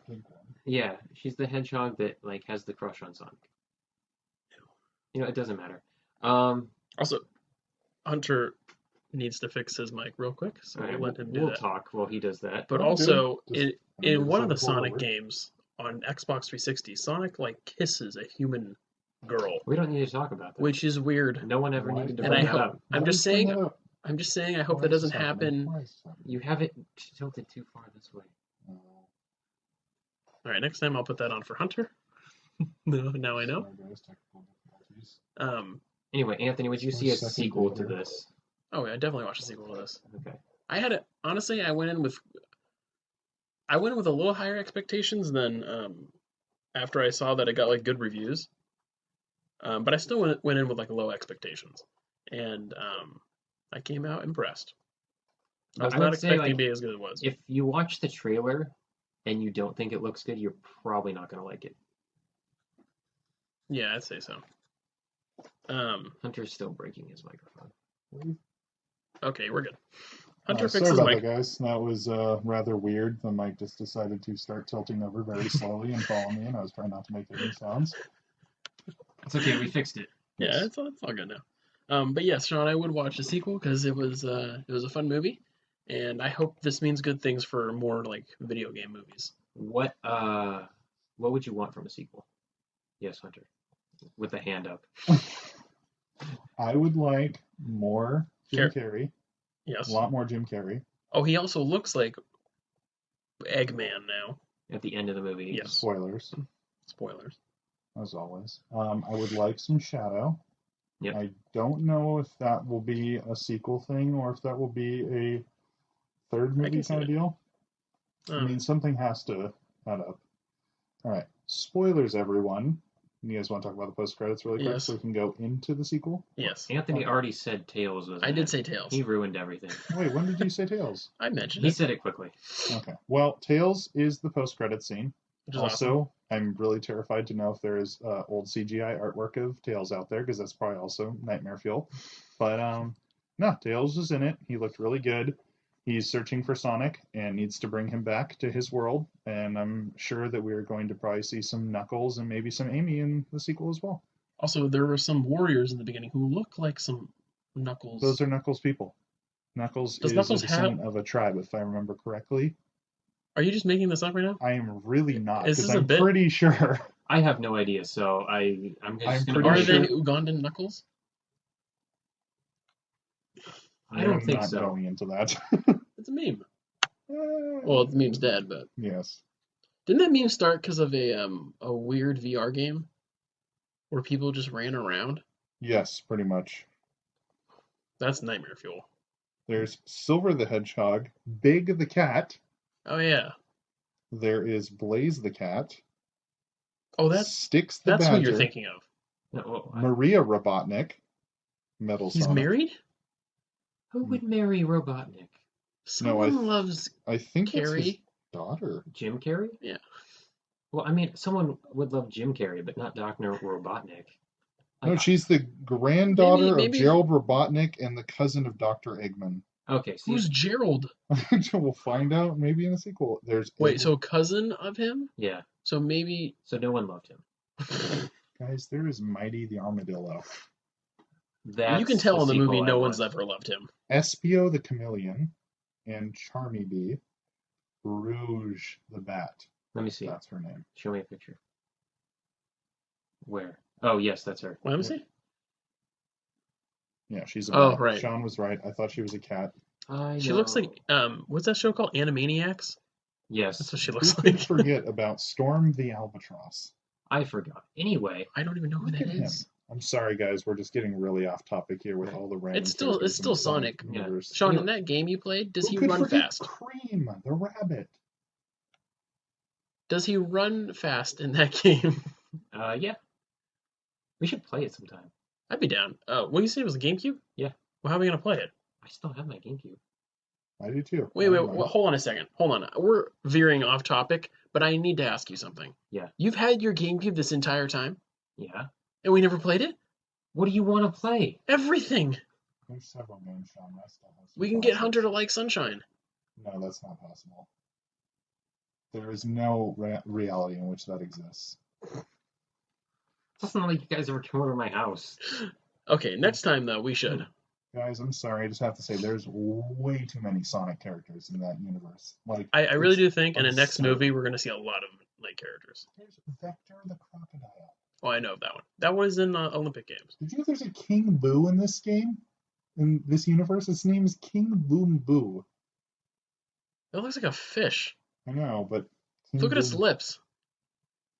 pink one. yeah. She's the hedgehog that like has the crush on Sonic. You know, it doesn't matter. Also, Hunter needs to fix his mic real quick, so All right, we'll let him do we'll that. talk while he does that. But Oh, also, good. in one of the Decide to pull Sonic over. games on Xbox 360, Sonic like kisses a human girl, We don't need to talk about that. which is weird. No one ever Why- needed to And bring I that hope up. I'm Why just are you bringing saying that up? I'm just saying I hope Why that is doesn't this happening? happen. Why is this happening? You have it tilted too far this way. Oh, All right, next time I'll put that on for Hunter. Now I know. sorry, guys, technical difficulties. Anyway, Anthony, would you So see a second sequel to video. this? Oh, yeah, I definitely watched the sequel to this. Okay. I had it honestly. I went in with a little higher expectations than after I saw that it got like good reviews. But I still went in with like low expectations, and I came out impressed. I was I not would say, expecting like, to be as good as it was. if you watch the trailer and you don't think it looks good, you're probably not going to like it. Yeah, I'd say so. Hunter's still breaking his microphone. Okay, we're good. Hunter Sorry fixes about mic. that, guys. That was rather weird. The mic just decided to start tilting over very slowly and follow me, and I was trying not to make any sounds. It's okay, we fixed it. Yeah, Yes. it's all good now. But yes, Sean, I would watch the sequel because it was a fun movie, and I hope this means good things for more like video game movies. What would you want from a sequel? Yes, Hunter. With the hand up. I would like more Jim Carrey. Yes. A lot more Jim Carrey. Oh, he also looks like Eggman now. At the end of the movie. Yes. Spoilers, Spoilers. as always. I would like some Shadow. Yep. I don't know if that will be a sequel thing or if that will be a third movie can see kind of it. deal. I mean, something has to add up. All right. Spoilers, everyone. You guys want to talk about the post credits really quick Yes. so we can go into the sequel? Yes. Anthony already said Tails was I in did it. say Tails. He ruined everything. Wait, when did you say Tails? I mentioned He it, said it quickly. Okay. Well, Tails is the post credit scene. which is Also, awesome. I'm really terrified to know if there is old CGI artwork of Tails out there because that's probably also nightmare fuel. But no, Tails is in it. He looked really good. He's searching for Sonic and needs to bring him back to his world. And I'm sure that we're going to probably see some Knuckles and maybe some Amy in the sequel as well. Also, there were some warriors in the beginning who look like some Knuckles. Those are Knuckles people. Knuckles Does is Knuckles a descendant of a tribe, if I remember correctly. Are you just making this up right now? I am really not, Is because this a I'm bit? pretty sure. I have no idea, so I'm just I'm gonna pretty Are believe they it. sure- Ugandan Knuckles? I don't I'm think not so. going into that. It's a meme. Well, the meme's dead, but Yes. didn't that meme start because of a weird VR game where people just ran around? Yes, pretty much. That's nightmare fuel. There's Silver the Hedgehog, Big the Cat. Oh yeah. There is Blaze the Cat. Oh, that's Sticks the who you're Badger. thinking of. No, Maria Robotnik. Metal He's Sonic. married? who would marry Robotnik? Someone loves I think that's his Carrie. daughter. Jim Carrey? Yeah. Well, I mean, someone would love Jim Carrey, but not Dr. Robotnik. No, Like, she's the granddaughter Maybe- of Gerald Robotnik and the cousin of Dr. Eggman. okay, see, Who's Gerald? We'll find out maybe in the sequel. There's Wait, Egg- so cousin of him? yeah, So maybe so no one loved him. guys, there is Mighty the Armadillo. That's you can tell in the movie sequel I no want. one's ever loved him. Espio the Chameleon and Charmy Bee. Rouge the Bat. Let me see. That's her name. Show me a picture. Where? Oh, yes, that's her. Let me see. Yeah, she's a Oh, bat. right. Sean was right. I thought she was a cat. I She looks know. like what's that show called? Animaniacs? Yes, That's what she Who looks could like. forget about Storm the Albatross? I forgot. Anyway, I don't even know who Look that at him. is. I'm sorry, guys. We're just getting really off topic here with Right. all the random It's characters in the still Sonic Sonic. Yeah. universe. Sean, in Anyway, that game you played, does Who he could run forget fast? Cream, the rabbit? Does he run fast in that game? yeah, we should play it sometime. I'd be down. What do you say it was a GameCube? Yeah. Well, how are we gonna play it? I still have my GameCube. I do too. Wait, I wait, don't mind. hold on a second. Hold on. We're veering off topic, but I need to ask you something. Yeah. You've had your GameCube this entire time, Yeah. and we never played it? What do you want to play? Everything. There's several games, Sean. I still have some We can get classics. Hunter to like Sunshine. No, that's not possible. There is no reality in which that exists. It's not like you guys ever come over to my house. Okay, next time though, we should. Guys, I'm sorry. I just have to say, there's way too many Sonic characters in that universe. Like, I really it's do think in the next absurd. movie we're gonna see a lot of like characters. There's Vector the crocodile. Oh, I know that one. That was in Olympic Games. Did you know there's a King Boo in this game? In this universe? Its name is King Boom Boo. It looks like a fish. I know, but King Look at its Boom lips.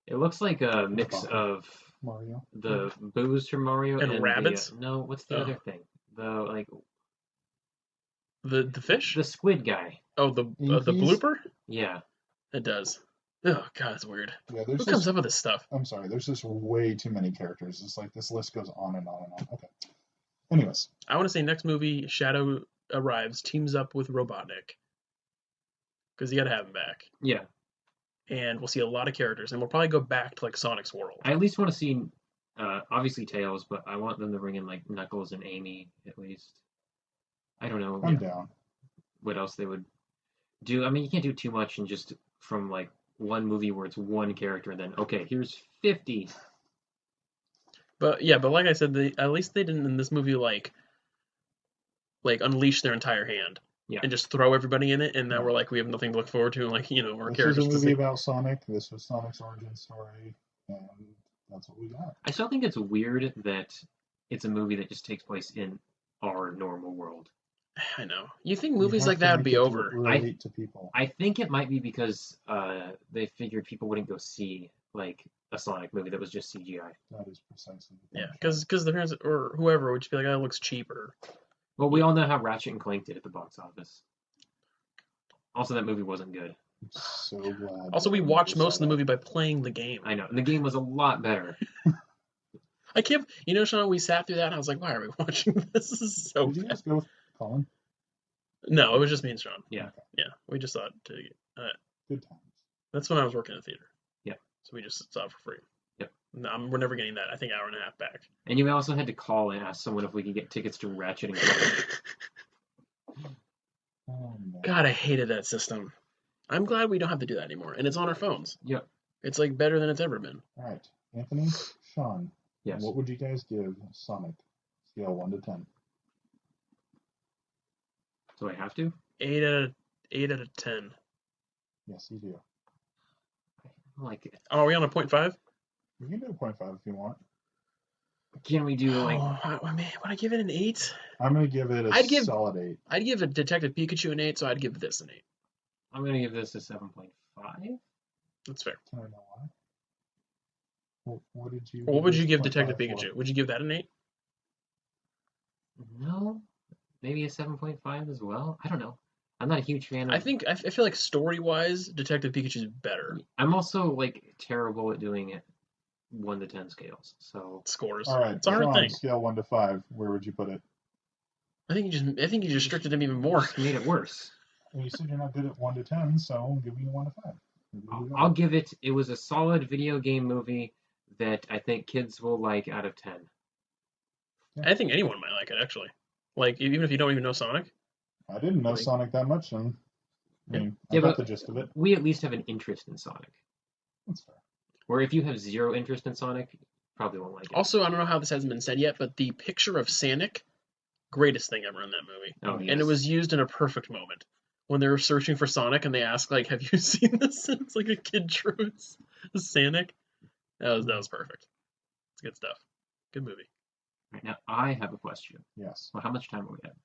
It looks like a mix of Mario. the boos from Mario And and rabbits? no, what's the Oh. other thing? The The fish? the squid guy. Oh, the Inkies? blooper? Yeah. It does. Oh god, it's weird. Yeah, there's Who just, comes up with this stuff? I'm sorry, there's just way too many characters. It's like this list goes on and on and on. Okay. Anyways, I want to say next movie, Shadow arrives, teams up with Robotnik, because you got to have him back, Yeah. and we'll see a lot of characters, and we'll probably go back to like Sonic's world. I at least want to see obviously Tails, but I want them to bring in like Knuckles and Amy at least. I don't know I'm down. what else they would do. I mean, you can't do too much and just from like one movie where it's one character and then okay, here's 50. But yeah, but like I said, at least they didn't in this movie like unleash their entire hand. Yeah. And just throw everybody in it, and now Yeah. we're like we have nothing to look forward to, and like our This characters is a to movie see. about Sonic. This was Sonic's origin story, and that's what we got. I still think it's weird that it's a movie that just takes place in our normal world. I know. You think You movies have like to that would make be it over? relate to people. I think it might be because they figured people wouldn't go see like a Sonic movie that was just CGI. That is precisely the Yeah, point. because the parents or whoever would just be like, "Oh, it looks cheaper." Well, we all know how Ratchet and Clank did at the box office. Also, that movie wasn't good. I'm so glad. Also, we that I watched never most of saw the that. movie by playing the game. I know, and the game was a lot better. I can't. Sean, we sat through that, and I was like, "Why are we watching this? This is so Did you bad." guys go with Colin? No, it was just me and Sean. Yeah. Yeah, we just thought to. Good times. That's when I was working in the theater. Yeah. So we just saw it for free. Yep. No, we're never getting that. I think hour and a half back. And you also had to call and ask someone if we could get tickets to Ratchet and Clank. Oh, no. God, I hated that system. I'm glad we don't have to do that anymore, and it's on our phones. Yep. It's like better than it's ever been. All right, Anthony, Sean. Yes. What would you guys give Sonic? Scale 1 to 10. Do I have to? 8 out of 10. Yes, you do. I like it. Oh, are we on a 0.5? You can do a 0.5 if you want. Can we do like? Oh, I mean, would I give it an 8? I'm gonna give it a I'd give- solid 8. I'd give a Detective Pikachu an 8, so I'd give this an 8. I'm gonna give this a 7.5. That's fair. Can I know why? What did you? What would this you give 0.5 Detective for? Pikachu? Would you give that an 8? No, maybe a 7.5 as well. I don't know. I'm not a huge fan of. I feel like story-wise, Detective Pikachu's better. I'm also like terrible at doing it 1 to 10 scales. So Scores. All right, It's a hard Sean, thing. scale 1 to 5. Where would you put it? I think you just restricted him even more. just made it worse. Well, you said you're not good at 1 to 10, so I'm giving you 1 to 5. I'll give it. It was a solid video game movie that I think kids will like out of 10. I think anyone might like it actually. Like even if you don't even know Sonic. I didn't know Like- Sonic that much, and I mean, I Yeah, got but- the gist of it. We at least have an interest in Sonic. That's fair. Where if you have zero interest in Sonic, you probably won't like it. Also, I don't know how this hasn't been said yet, but the picture of Sonic, greatest thing ever in that movie. Oh, And yes. it was used in a perfect moment. When they were searching for Sonic and they asked, like, have you seen this? And it's like a kid drew it's Sonic. That was perfect. It's good stuff. Good movie. Right now, I have a question. Yes. Well, how much time are we at?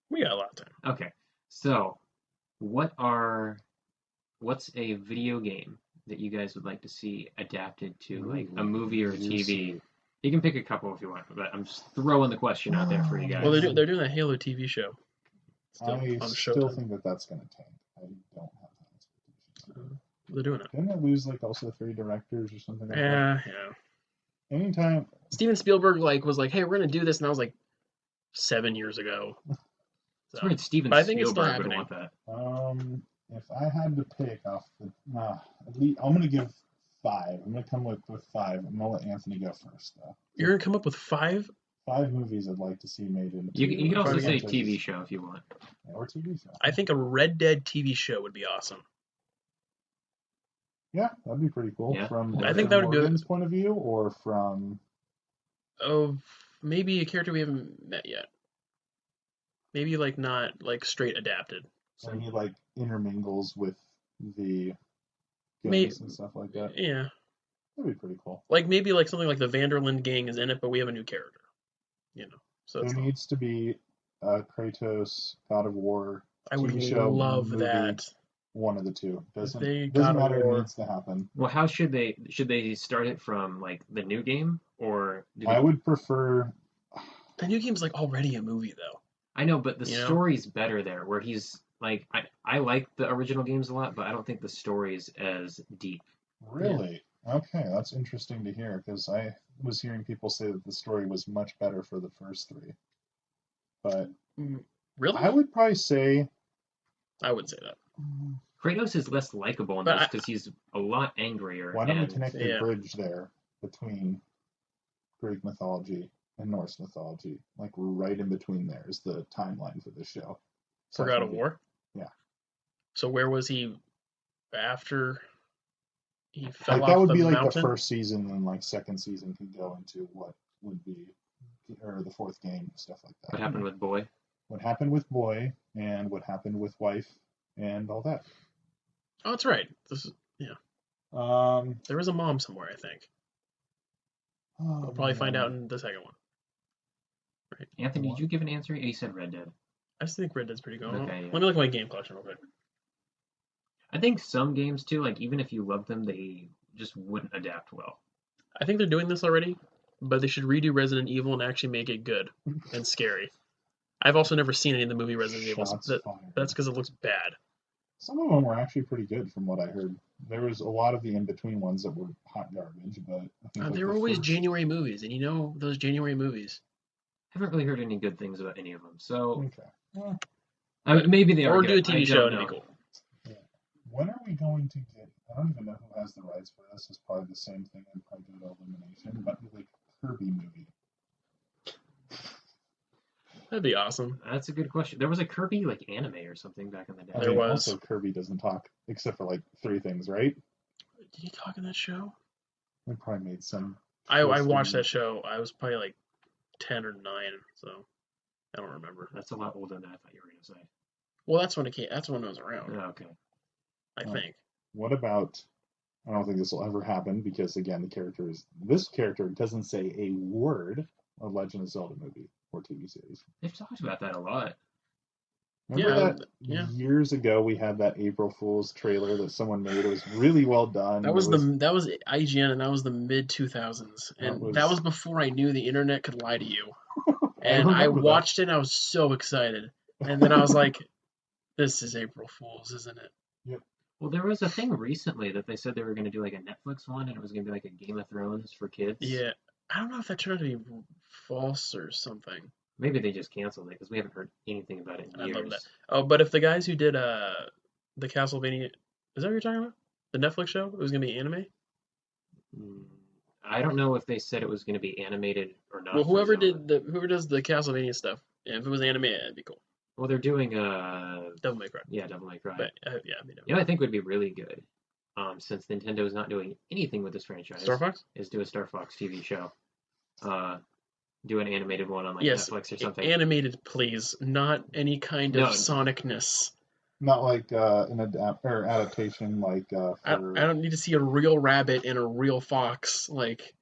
We got a lot of time. Okay, so what are what's a video game that you guys would like to see adapted to like a movie or a TV? You can pick a couple if you want, but I'm just throwing the question out there for you Well, guys. they're doing that Halo TV show. Still I on still Showtime. think that that's going to tank. I don't have that expectation. They're doing it. Didn't it lose like also 3 directors or something like that? Yeah. Anytime. Steven Spielberg was like, "Hey, we're gonna do this," and I was like, 7 years ago. It's weird. Steven but I think it's still Spielberg would happening. want that. If I had to pick off the, at least I'm gonna give 5. I'm gonna come with 5. I'm gonna let Anthony go first though. You're gonna come up with 5? 5 movies I'd like to see made into. You can also say franchises. TV show if you want. Yeah, or TV show. I think a Red Dead TV show would be awesome. Yeah, that'd be pretty cool. Yeah. From I think that would be Morgan's point of view, or from of maybe a character we haven't met yet. Maybe like not like straight adapted. so he like intermingles with the May- gangs and stuff like that. Yeah, That'd be pretty cool. like maybe like something like the Vanderland gang is in it, but we have a new character. You know, so it's There not- needs to be a Kratos God of War I would TV show, love movie. that. One of the two. Doesn't they doesn't God of matter. It War- needs to happen. Well, how should they start it from like the new game or do they, I would prefer. The new game's like already a movie though. I know, but the You know? story's better there where he's like I like the original games a lot, but I don't think the story's as deep. Really? Okay, that's interesting to hear because I was hearing people say that the story was much better for the first 3. But Really? I would probably say I wouldn't say that. Kratos is less likable in But those because he's a lot angrier. why don't we and- connect the Yeah. bridge there between Greek mythology and Norse mythology? Like right in between there is the timeline for the show. For God of War? Yeah. So where was he after he fell Like off that would the be like mountain? the first season, and like second season could go into what would be, or the 4th game, stuff like that. What happened with Boy? What happened with Boy and what happened with Wife and all that. Oh, that's right. This is, there is a mom somewhere, I think. We'll probably find out in the second one. Anthony, did you give an answer? You said Red Dead. I just think Red Dead's pretty good. Okay, yeah. Let me look at my game collection real quick. I think some games too, like even if you love them, they just wouldn't adapt well. I think they're doing this already, but they should redo Resident Evil and actually make it good and scary. I've also never seen any of the movie Resident Evil. Shots So fired. that's because it looks bad. Some of them were actually pretty good from what I heard. There was a lot of the in-between ones that were hot garbage, but I think like They were the always first- January movies, and you know those January movies. Haven't really heard any good things about any of them. So Okay. maybe they are Or good. do a TV I show, don't it'd be know. cool. When are we going to get? I don't even know who has the rights for this. It's probably the same thing in probably do Illumination, but like Kirby movie. That'd be awesome. That's a good question. There was a Kirby like anime or something back in the day. I There mean, was. Also, Kirby doesn't talk except for like 3 things, right? Did he talk in that show? We probably made some. I First watched thing- that show. I was probably like 10 or 9, so I don't remember. That's a lot older than I thought you were going to say. Well, that's when it came. That's when it was around. Oh, okay. I Oh. think. What about? I don't think this will ever happen because again, this character doesn't say a word of Legend of Zelda movie or TV series. They've talked about that a lot. Remember Yeah, that yeah. years ago we had that April Fool's trailer that someone made. It was really well done. That was It that was IGN, and that was the mid 2000s, and that was before I knew the internet could lie to you. And I remember that. watched it, and I was so excited, and then I was like, "This is April Fool's, isn't it?" Well, there was a thing recently that they said they were going to do like a Netflix one, and it was going to be like a Game of Thrones for kids. Yeah, I don't know if that turned out to be false or something. Maybe they just canceled it because we haven't heard anything about it in I years. love that. Oh, but if the guys who did the Castlevania, is that what you're talking about? The Netflix show? It was gonna be anime. I don't know if they said it was going to be animated or not. Well, for whoever Zelda. does the Castlevania stuff, yeah, if it was anime, it'd be cool. Well, they're doing Devil May Cry. yeah, Devil May Cry. But yeah, I mean, You know, I think would be really good. Since Nintendo is not doing anything with this franchise, Star Fox. is do a Star Fox TV show. Do an animated one on like Yes, Netflix or something. animated, please, not any kind No. of Sonicness. not like an adaptation like for I don't need to see a real rabbit and a real fox. Like,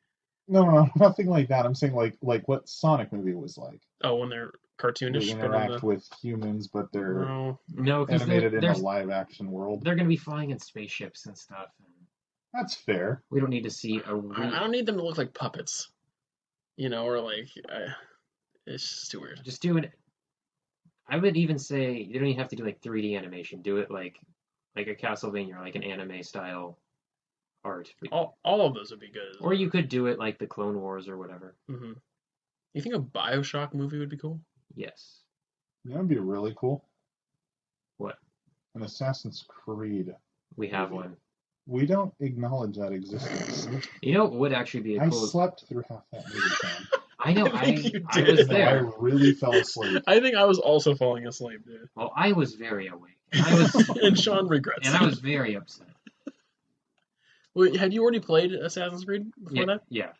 no, nothing like that. I'm saying like what Sonic movie was like. oh, when they're They cartoonish, but in interact the with humans, but they're no. No, because animated in a live-action world. they're going to be flying in spaceships and stuff. And That's fair. we don't need to see a I don't need them to look like puppets, or like it's just too weird. Just do it. I would even say you don't even have to do like 3D animation. Do it like a Castlevania, or like an anime style art. All of those would be good. Or you could do it like the Clone Wars or whatever. Mm-hmm. You think a BioShock movie would be cool? Yes. That would be really cool. What? An Assassin's Creed. We have movie. one. We don't acknowledge that existence. You know what would actually be a I cool. slept through half that movie, Sean. I know. I think you I did. was No, I there. really fell asleep. I think I was also falling asleep, dude. Well, I was very awake. And Sean regrets. And I was very upset. Wait, had you already played Assassin's Creed before that? Yeah.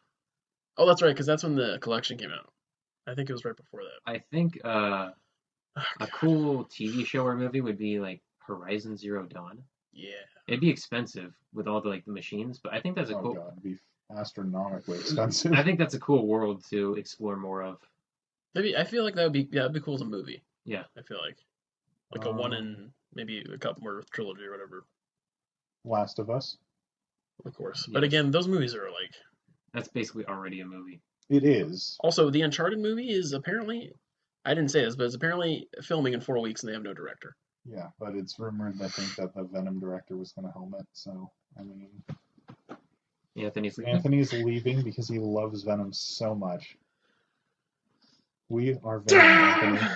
Oh, that's right, because that's when the collection came out. I think it was right before that. I think Oh, a God. cool TV show or movie would be like Horizon Zero Dawn. Yeah. It'd be expensive with all the machines, but I think that's a Oh cool. god, it'd be astronomically expensive. I think that's a cool world to explore more of. Maybe I feel like that'd be cool as a movie. Yeah. I feel like a one in maybe a couple more trilogy or whatever, Last of Us. of course. But Yes. again, those movies are like That's basically already a movie. It is. also the Uncharted movie is apparently I didn't say this, but it's apparently filming in 4 weeks and they have no director. Yeah, but it's rumored, I think, that the Venom director was going to helm it. So, I mean, Anthony's leaving. Anthony's leaving because he loves Venom so much. We are Venom, Anthony.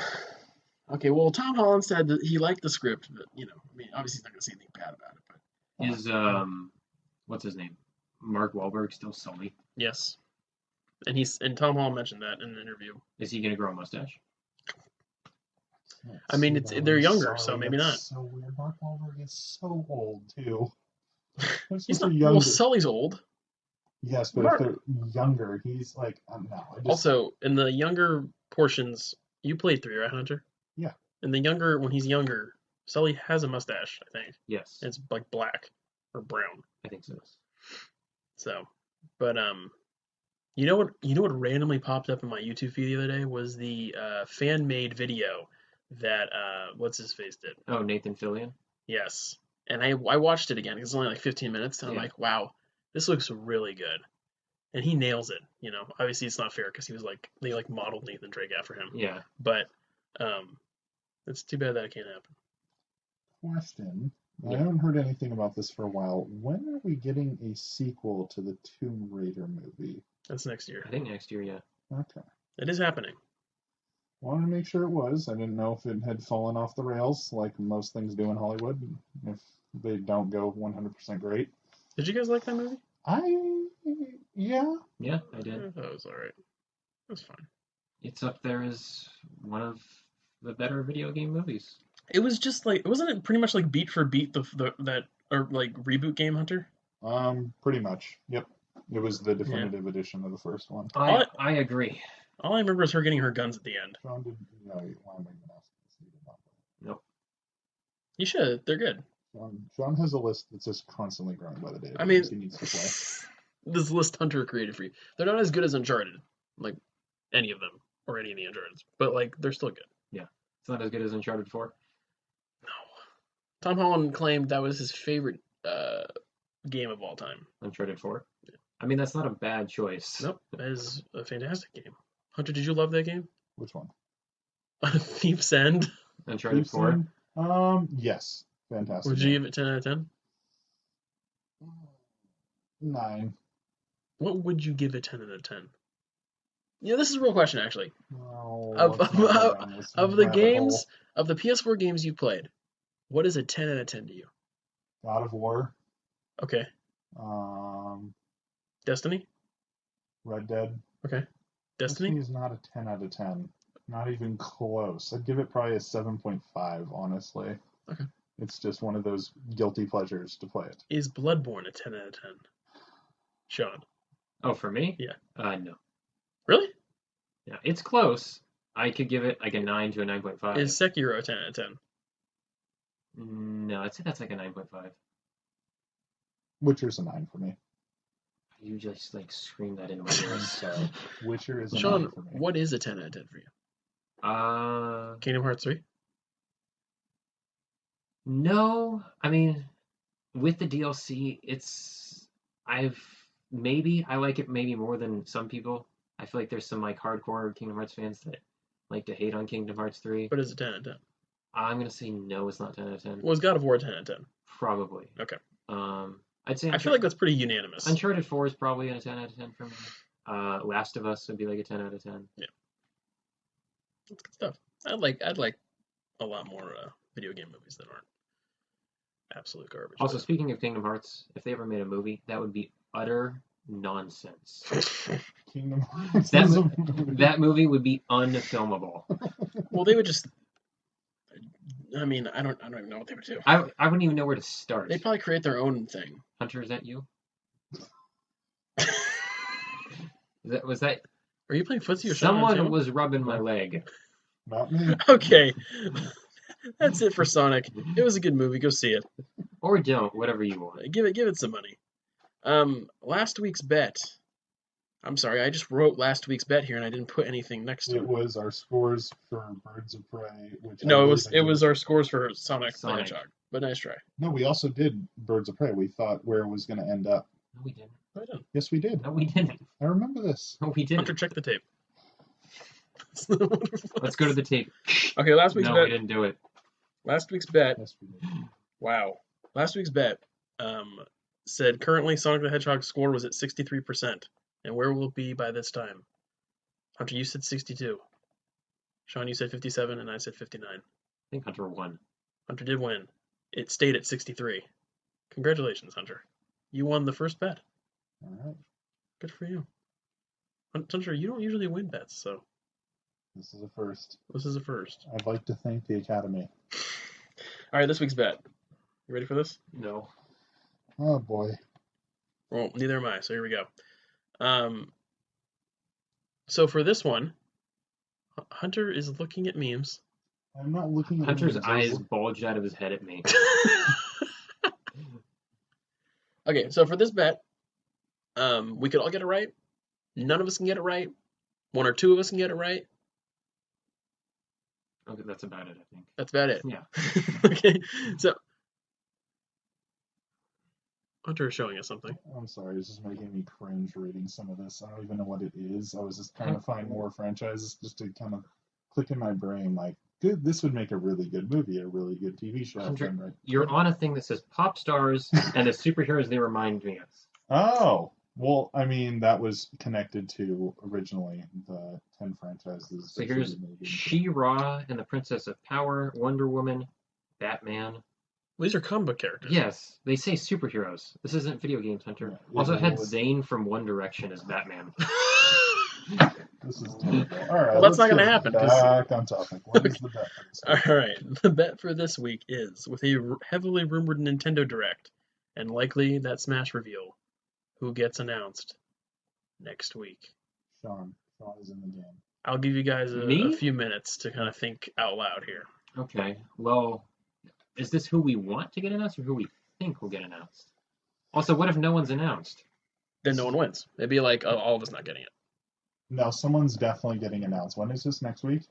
Okay, well, Tom Holland said that he liked the script, but I mean, obviously he's not gonna say anything bad about it. But Is what's his name? Mark Wahlberg still Sully? yes, and Tom Holland mentioned that in an interview. Is he gonna grow a mustache? I mean, they're younger, so Sorry, maybe that's so weird. Mark Wahlberg is so old too. They're He's supposed to not. be Well, younger. Sully's old. Yes, but Mark- if they're younger, he's like, no. Also, in the younger portions, you played 3, right, Hunter? Yeah. In the younger, when he's younger, Sully has a mustache, I think. Yes, It's like black or brown. I think so. So, but you know what randomly popped up in my YouTube feed the other day was the fan made video that what's his face did. Oh, Nathan Fillion. Yes, and I watched it again because it's only like 15 minutes, and I'm Yeah. like, wow, this looks really good, and he nails it. Obviously it's not fair because he was like they like modeled Nathan Drake after him, Yeah. but it's too bad that it can't happen. Question. I Yeah. haven't heard anything about this for a while. When are we getting a sequel to the Tomb Raider movie? That's next year. I think next year. Yeah. Okay. It is happening. Wanted to make sure it was. I didn't know if it had fallen off the rails like most things do in Hollywood. If they don't go 100% great. Did you guys like that movie? Yeah. Yeah, I did. I thought it was all right. It was fine. It's up there as one of the better video game movies. It was just like, wasn't it pretty much like beat for beat that or like reboot game, Hunter? Pretty much. Yep. It was the definitive edition of the first one. I agree. All I remember is her getting her guns at the end. Sean did no, why am I even asking this? You did not play. Nope. You should. They're good. Sean has a list that's just constantly growing by the day. I mean, he needs to play. this list Hunter created for you. They're not as good as Uncharted, like any of them or any of the Uncharted, but like they're still good. Yeah. It's not as good as Uncharted 4. No. Tom Holland claimed that was his favorite game of all time. Uncharted 4. I mean, that's not a bad choice. Nope, that is a fantastic game. Hunter, did you love that game? Which one? Thief's End. Uncharted Thief's 4. End? Yes. Fantastic. Would you give it 10 out of 10? 9. What would you give it 10 out of 10? Yeah, this is a real question actually. No, Of let's not go down this of the rabbit games, of the PS4 games you played, what is a 10 out of 10 to you? hole. God of War. Okay. Destiny? Red Dead. Okay. Destiny? is not a 10 out of 10. Not even close. I'd give it probably a 7.5, honestly. Okay. It's just one of those guilty pleasures to play it. Is Bloodborne a 10 out of 10? Sean. Oh, for me? Yeah. No. Really? Yeah, it's close. I could give it like a 9 to a 9.5. Is Sekiro a 10 out of 10? No, I'd say that's like a 9.5. Witcher's a 9 for me. You just like scream that into my I'm ears. sorry. Witcher is a 9 Sean, for me. what is a 10 out of 10 for you? Kingdom Hearts 3? No. I mean, with the DLC, I like it maybe more than some people. I feel like there's some like hardcore Kingdom Hearts fans that like to hate on Kingdom Hearts 3. But is it 10 out of 10? I'm gonna say no, it's not 10 out of 10. Was God of War 10 out of 10? Probably. Okay. I'd say I feel like that's pretty unanimous. Uncharted 4 is probably a 10 out of 10 for me. Last of Us would be like a 10 out of 10. Yeah. That's good stuff. I'd like a lot more video game movies that aren't absolute garbage. Also, speaking of Kingdom Hearts, if they ever made a movie, that would be utter nonsense. Kingdom Hearts. That movie would be unfilmable. Well, they would just. I mean, I don't even know what they would do. I wouldn't even know where to start. They'd probably create their own thing. Hunter, is that you? Was that? Are you playing footsie or someone was rubbing my leg? Not me. Okay. That's it for Sonic. It was a good movie. Go see it. Or don't, whatever you want. Give it some money. Last week's bet. I'm sorry, I just wrote last week's bet here and I didn't put anything next to it. It was our scores for Birds of Prey. No, it was our scores for Sonic the Hedgehog. But nice try. No, we also did Birds of Prey. We thought where it was going to end up. No, we didn't. No, I didn't. Yes, we did. No, we didn't. I remember this. No, we didn't. Hunter, check the tape. Let's go to the tape. Okay, last week's bet. No, we didn't do it. Last week's bet. Yes, we did. Wow. Last week's bet said currently Sonic the Hedgehog's score was at 63%. And where will it be by this time? Hunter, you said 62. Sean, you said 57, and I said 59. I think Hunter won. Hunter did win. It stayed at 63. Congratulations, Hunter. You won the first bet. All right. Good for you. Hunter, you don't usually win bets, so. This is a first. This is a first. I'd like to thank the Academy. All right, this week's bet. You ready for this? No. Oh, boy. Well, neither am I, so here we go. So for this one, Hunter is looking at memes. I'm not looking at Hunter's eyes bulged out of his head at me. Okay, so for this bet, we could all get it right. None of us can get it right. One or two of us can get it right. Okay, that's about it, I think. That's about it. Yeah. Okay, so Hunter is showing us something. I'm sorry, it's just making me cringe reading some of this. I don't even know what it is. I was just trying to find more franchises just to kind of click in my brain like, good, this would make a really good movie, a really good TV show. Hunter, right? you're on a thing that says pop stars and the superheroes they remind me of. Oh, well, I mean, that was connected to originally the 10 franchises. So here's She-Ra and the Princess of Power, Wonder Woman, Batman. These are comic book characters. Yes, they say superheroes. This isn't video games, Hunter. Yeah, also, it had Zayn from One Direction as Batman. This is terrible. All right, Well, that's not going to happen. Back on topic. What is the bet for this week? All right, the bet for this week is, with a heavily rumored Nintendo Direct, and likely that Smash reveal, who gets announced next week. Sean is in the game. I'll give you guys a Me? few minutes to kind of think out loud here. Okay, well, is this who we want to get announced or who we think will get announced? Also, what if no one's announced? Then no one wins. It'd be like all of us not getting it. No, someone's definitely getting announced. When is this, next week?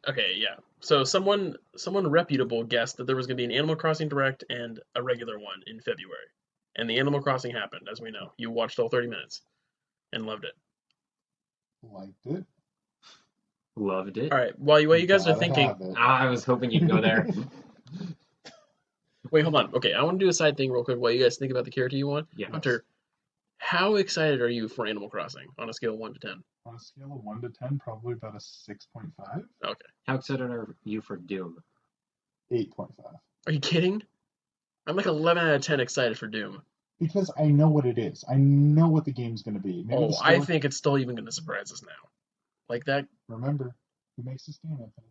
Okay, yeah. So someone reputable guessed that there was going to be an Animal Crossing Direct and a regular one in February. And the Animal Crossing happened, as we know. You watched all 30 minutes and loved it. Liked it. Loved it. All right, while you guys are Gotta thinking, have it. I was hoping you'd go there. wait, hold on. Okay, I want to do a side thing real quick while you guys think about the character you want. Yes. Hunter, how excited are you for Animal Crossing on a scale of 1 to 10? On a scale of 1 to 10, probably about a 6.5. Okay. How excited are you for Doom? 8.5. Are you kidding? I'm like 11 out of 10 excited for Doom. Because I know what it is. I know what the game's going to be. Maybe Oh, the I story- think it's still even going to surprise us now. Like that. Remember, who makes this game, Anthony?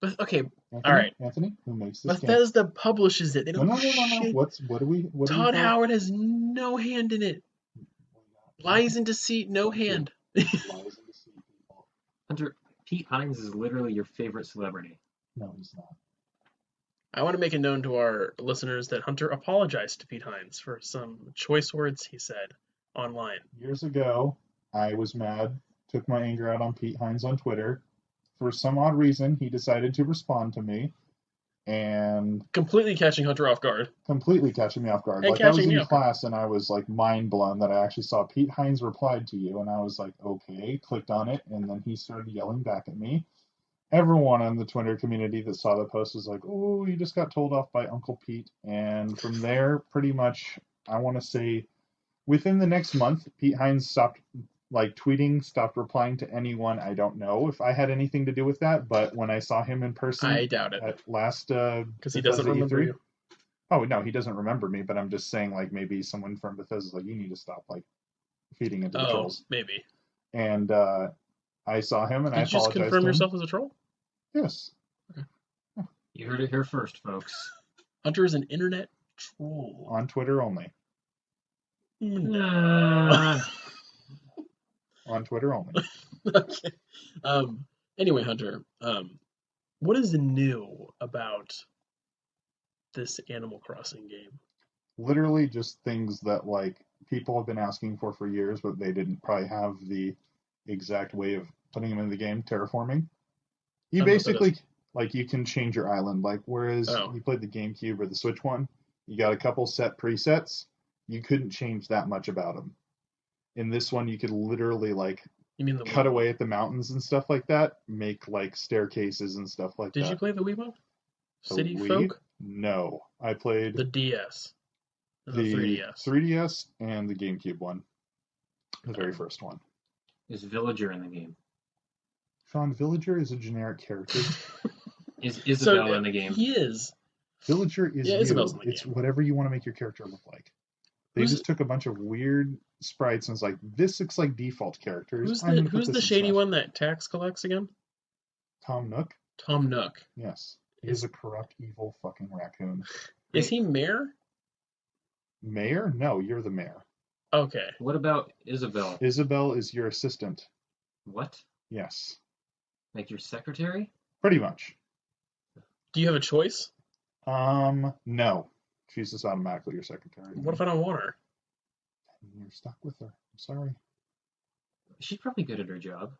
But okay, Anthony? all right. Anthony, who makes this game? Bethesda publishes it. They No, don't no, no, no, no. shit. What do we? Todd Howard has no hand in it. Lies and deceit, no hand. Lies and deceit, people. Hunter, Pete Hines is literally your favorite celebrity. No, he's not. I want to make it known to our listeners that Hunter apologized to Pete Hines for some choice words he said online. Years ago, I was mad, took my anger out on Pete Hines on Twitter, for some odd reason, he decided to respond to me and Completely catching Hunter off guard. completely catching me off guard. And Like, I was catching me in off guard. class and I was like mind blown that I actually saw Pete Hines replied to you, and I was like, okay, clicked on it, and then he started yelling back at me. Everyone in the Twitter community that saw the post was like, oh, you just got told off by Uncle Pete. And from there, pretty much, I want to say within the next month, Pete Hines stopped like tweeting, stopped replying to anyone. I don't know if I had anything to do with that, but when I saw him in person I doubt it. at last Because he doesn't Bethesda remember E3, you. oh no, he doesn't remember me, but I'm just saying like maybe someone from Bethesda's like, you need to stop like feeding into the Oh, trolls. maybe. And I saw him and I Did you just apologized confirm to him. yourself as a troll? Yes, You heard it here first, folks. Hunter is an internet troll. on Twitter only. No. On Twitter only. Okay. Anyway, Hunter, what is new about this Animal Crossing game? Literally just things that like people have been asking for years, but they didn't probably have the exact way of putting them in the game. Terraforming. You I don't know what that basically is. like you can change your island. Like whereas Oh, you played the GameCube or the Switch one, you got a couple set presets. You couldn't change that much about them. In this one, you could literally like you mean the cut Wii? away at the mountains and stuff like that, make like staircases and stuff like Did you that. play the Wii? The City Wii? Folk? No, I played The DS and the the 3DS. 3DS and the GameCube one, the very Oh. first one. Is Villager in the game? Sean, Villager is a generic character. Is Isabel in the game? He is. Villager is Yeah, you. Isabel's in the It's game. whatever you want to make your character look like. They Who's just took a bunch of weird sprites and was like, this looks like default characters. who's I'm the gonna put who's this the in shady Smash. one that tax collects again? Tom Nook? Tom Nook. Yes. He is a corrupt, evil fucking raccoon. Is he mayor? Mayor? No, you're the mayor. Okay. What about Isabel? Isabel is your assistant. What? Yes. Like your secretary? Pretty much. Do you have a choice? No. She's just automatically your secretary. What if I don't want her? You're stuck with her. I'm sorry. She's probably good at her job.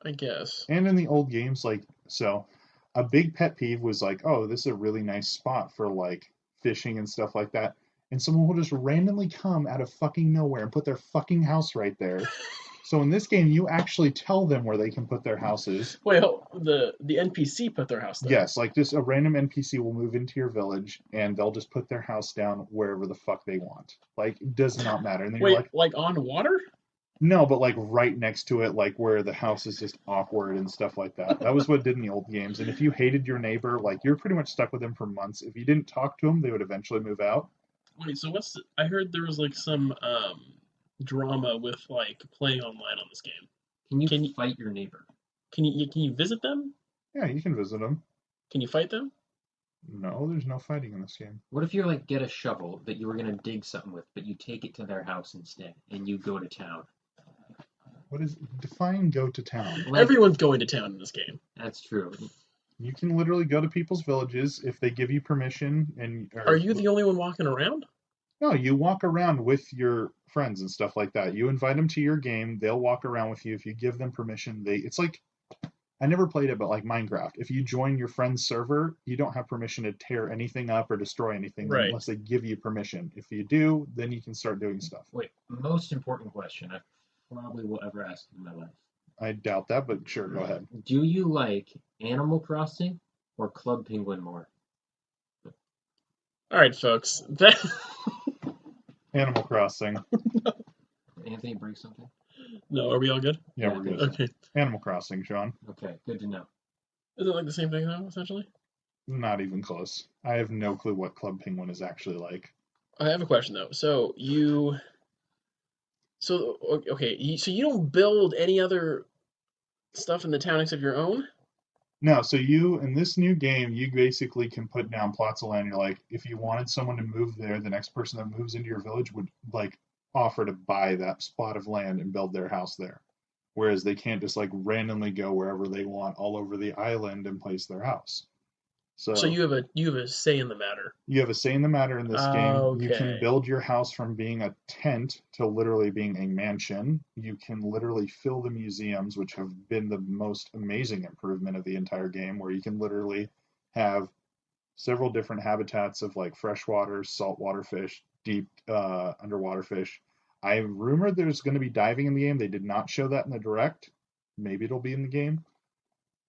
I guess. And in the old games, like, so a big pet peeve was like, oh, this is a really nice spot for like fishing and stuff like that. And someone will just randomly come out of fucking nowhere and put their fucking house right there. So in this game, you actually tell them where they can put their houses. Wait, the NPC put their house there. Yes, like just a random NPC will move into your village and they'll just put their house down wherever the fuck they want. Like, it does not matter. And then you're Wait, like, like on water? no, but like right next to it, like where the house is just awkward and stuff like that. That was what it did in the old games. And if you hated your neighbor, like you're pretty much stuck with them for months. If you didn't talk to them, they would eventually move out. Wait, so I heard there was like some drama with like playing online on this game. Can you Can you- fight your neighbor? Can you visit them? Yeah, you can visit them. Can you fight them? No, there's no fighting in this game. What if you like get a shovel that you were gonna dig something with, but you take it to their house instead, and you go to town? What is define go to town? Like, Everyone's going to town in this game. that's true. You can literally go to people's villages if they give you permission. And Are you the only one walking around? No, you walk around with your friends and stuff like that. You invite them to your game, they'll walk around with you if you give them permission. It's like I never played it, but like Minecraft. If you join your friend's server, you don't have permission to tear anything up or destroy anything Right. unless they give you permission. If you do, then you can start doing stuff. Wait, most important question I probably will ever ask in my life. I doubt that, but sure, go ahead. Do you like Animal Crossing or Club Penguin more? All right, folks. That Animal Crossing. Anthony, break something? no, are we all good? Yeah, Yeah, we're good. Okay. Animal Crossing, Sean. Okay, good to know. Is it like the same thing though, essentially? Not even close. I have no clue what Club Penguin is actually like. I have a question though. So you don't build any other stuff in the town except your own? No, so you in this new game, you basically can put down plots of land. You're like, if you wanted someone to move there, the next person that moves into your village would like offer to buy that spot of land and build their house there. Whereas they can't just like randomly go wherever they want all over the island and place their house. So you have a say in the matter. You have a say in the matter in this game. You can Okay. build your house from being a tent to literally being a mansion. You can literally fill the museums, which have been the most amazing improvement of the entire game, where you can literally have several different habitats of like freshwater, saltwater fish, deep underwater fish. I rumored there's going to be diving in the game. They did not show that in the direct. Maybe it'll be in the game.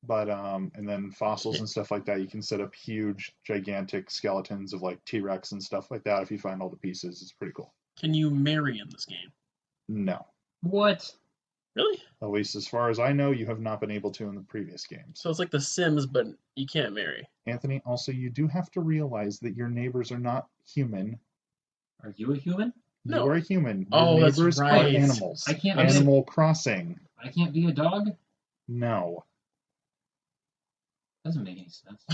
But and then fossils and stuff like that. You can set up huge, gigantic skeletons of like T-Rex and stuff like that if you find all the pieces. It's pretty cool. Can you marry in this game? No. What? Really? At least as far as I know, you have not been able to in the previous games. So it's like The Sims, but you can't marry. Anthony, also, you do have to realize that your neighbors are not human. Are you a human? You No. are a human. Your Oh, that's neighbors are right. animals. I can't. Animal Crossing. I can't be a dog. No. Doesn't make any sense.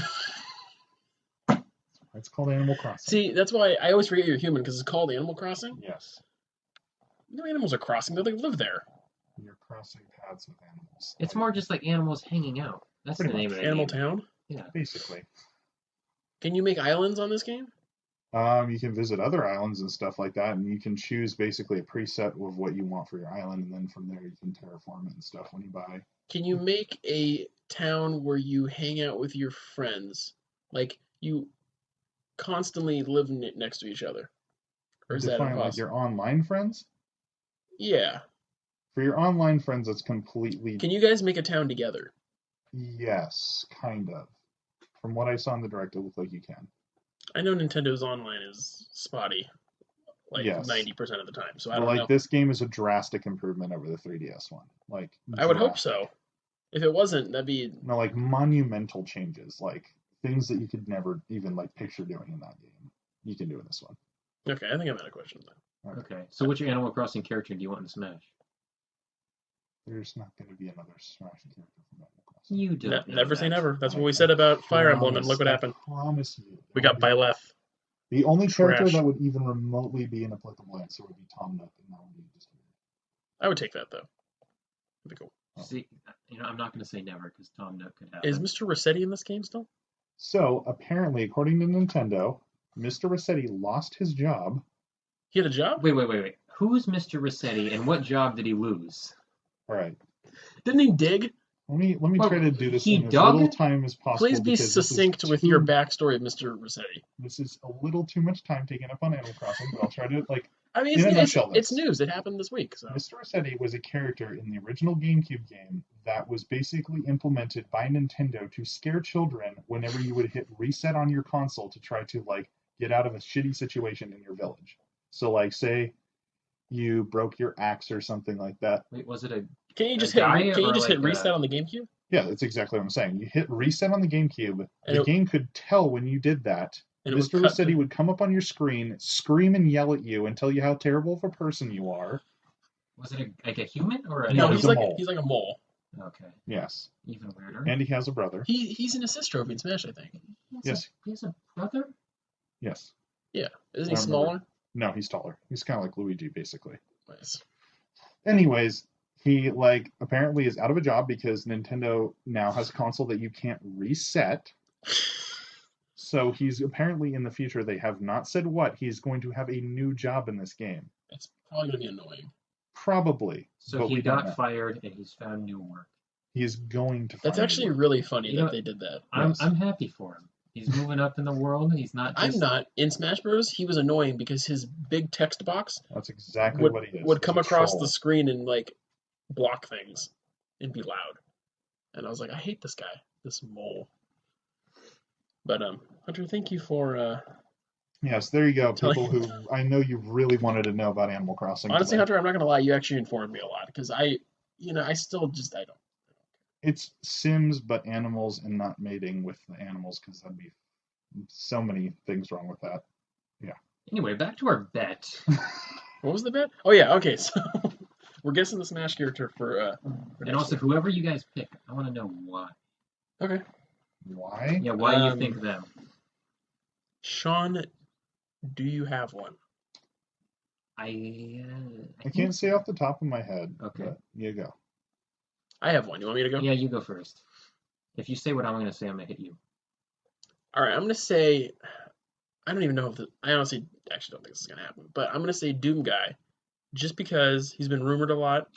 It's called Animal Crossing. See, that's why I always forget you're human because it's called Animal Crossing. Yes. No animals are crossing; they live there. You're crossing paths with animals. It's more just like animals hanging out. That's Pretty the name much. of the Animal game. Town. Yeah. Basically. Can you make islands on this game? You can visit other islands and stuff like that, and you can choose basically a preset of what you want for your island, and then from there you can terraform it and stuff when you buy. Can you make a town where you hang out with your friends, like you constantly live next to each other, or is that Define like impossible? your online friends. Yeah. For your online friends, it's completely Can you guys make a town together? yes, kind of. From what I saw in the direct, it looked like you can. I know Nintendo's online is spotty, like Yes. 90% of the time. So I But don't like know. this game is a drastic improvement over the 3DS one. Like I would hope drastic. so. If it wasn't, that'd be No, like monumental changes, like things that you could never even like picture doing in that game. You can do in this one. okay. I think I'm out of questions then. Okay. So which Animal Crossing character do you want in Smash? There's not going to be another Smash character from Animal Crossing. You don't know Never say that. never. That's what I we said about Fire Emblem, and promise- look what I happened. promise you. We got Byleth. The only character Trash. that would even remotely be an applicable answer would be Tom Nook, and that would be just weird. I would take that though. That'd be cool. See, I'm not going to say never because Tom Nook could happen. Is Mr. Rossetti in this game still? So apparently, according to Nintendo, Mr. Rossetti lost his job. He had a job? Wait. Who's Mr. Rossetti and what job did he lose? All right, Didn't he dig? let me Well, try to do this he in as dug? little time as possible. Please be because this is succinct with too- your backstory of Mr. Rossetti. This is a little too much time taken up on Animal Crossing, but I'll try to like. I mean, In a it's nutshell, it's this. news. It happened this week. So Mr. Rossetti was a character in the original GameCube game that was basically implemented by Nintendo to scare children whenever you would hit reset on your console to try to like get out of a shitty situation in your village. So like say you broke your axe or something like that. Wait, was it a can you just a guy hit? Can you or just hit like reset a- on the GameCube? Yeah, that's exactly what I'm saying. You hit reset on the GameCube. And The it- game could tell when you did that. And it would Mr. cut Rossetti to- would come up on your screen, scream and yell at you and tell you how terrible of a person you are. was it like a human or a No, No, he's he's a like mole. he's like a mole. Okay, Yes. even weirder. And he has a brother. He's an assist trophy in Smash, I think. Yes. He has a brother? Yes. Yeah, isn't I he don't smaller? remember. No, he's taller. He's kind of like Luigi, basically. Nice. Anyways, he like apparently is out of a job because Nintendo now has a console that you can't reset. So he's apparently in the future, they have not said what, he's going to have a new job in this game. It's probably gonna be annoying. Probably. So but he we don't know. got fired and he's found new work. He is going to That's find actually work. really funny You that know- they did that. I'm Yes. happy for him. He's moving up in the world. He's not. I'm Just, not in Smash Bros. He was annoying because his big text box That's exactly would what he is. would He's come a across troll. the screen and like block things and be loud. And I was like, I hate this guy, this mole. But Hunter, thank you for Yes, there you go. Telling- People who I know you really wanted to know about Animal Crossing. honestly, today. Hunter, I'm not gonna lie, you actually informed me a lot because I still just I don't. It's Sims, but animals and not mating with the animals because that'd be so many things wrong with that. Anyway, back to our bet. What was the bet? Oh yeah, okay, so we're guessing the Smash character for And next also, week. whoever you guys pick, I want to know why. Okay. Why? Yeah, why you Um, think them? Sean, do you have one? I can't say off the top of my head. Okay. But you go. I have one. You want me to go? Yeah, you go first. If you say what I'm going to say, I'm going to hit you. All right, I'm gonna say I don't even know if I honestly actually don't think this is gonna happen, but I'm gonna say Doom guy just because he's been rumored a lot,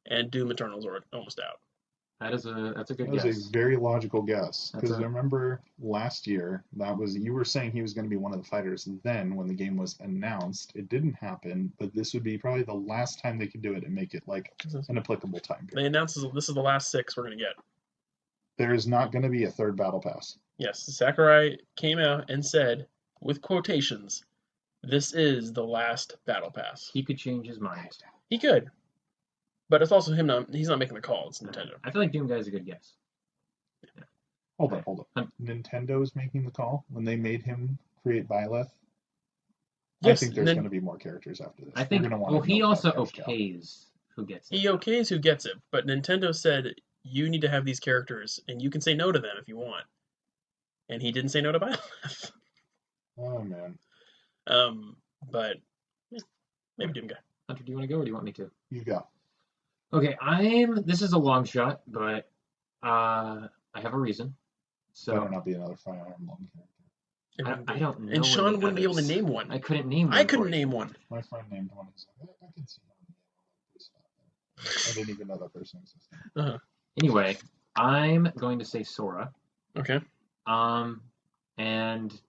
and Doom Eternals are almost out. That's a good That was a guess. very logical guess That's because a remember last year you were saying he was going to be one of the fighters. Then when the game was announced, it didn't happen, but this would be probably the last time they could do it and make it like an applicable time They period. announced this is the last 6 we're gonna get. There is not going to be a third battle pass. Yes, Sakurai came out and said, with quotations, "This is the last battle pass." he could change his mind. He could, but it's also him. He's not making the call. It's Nintendo. I feel like Doom Guy is a good guess. Hold up. Um, Nintendo's making the call when they made him create Byleth. I Yes, think and there's going then to be more characters after this. I think. We're going to want Well, to he milk also that cash cow. okays who gets it. he okays who gets it, but Nintendo said you need to have these characters, and you can say no to them if you want. And he didn't say no to Byleth. Oh man, But maybe Doom Guy. Hunter, do you want to go or do you want me to? you go. Okay, this is a long shot, but I have a reason. Better So not be another Fire Emblem character. I don't know. And Sean any wouldn't be able to others. name one. I couldn't name one. I couldn't for you. name one. My friend named one. He's like, I can see how I didn't even know that person existed. Uh-huh. Anyway, I'm going to say Sora. Okay. And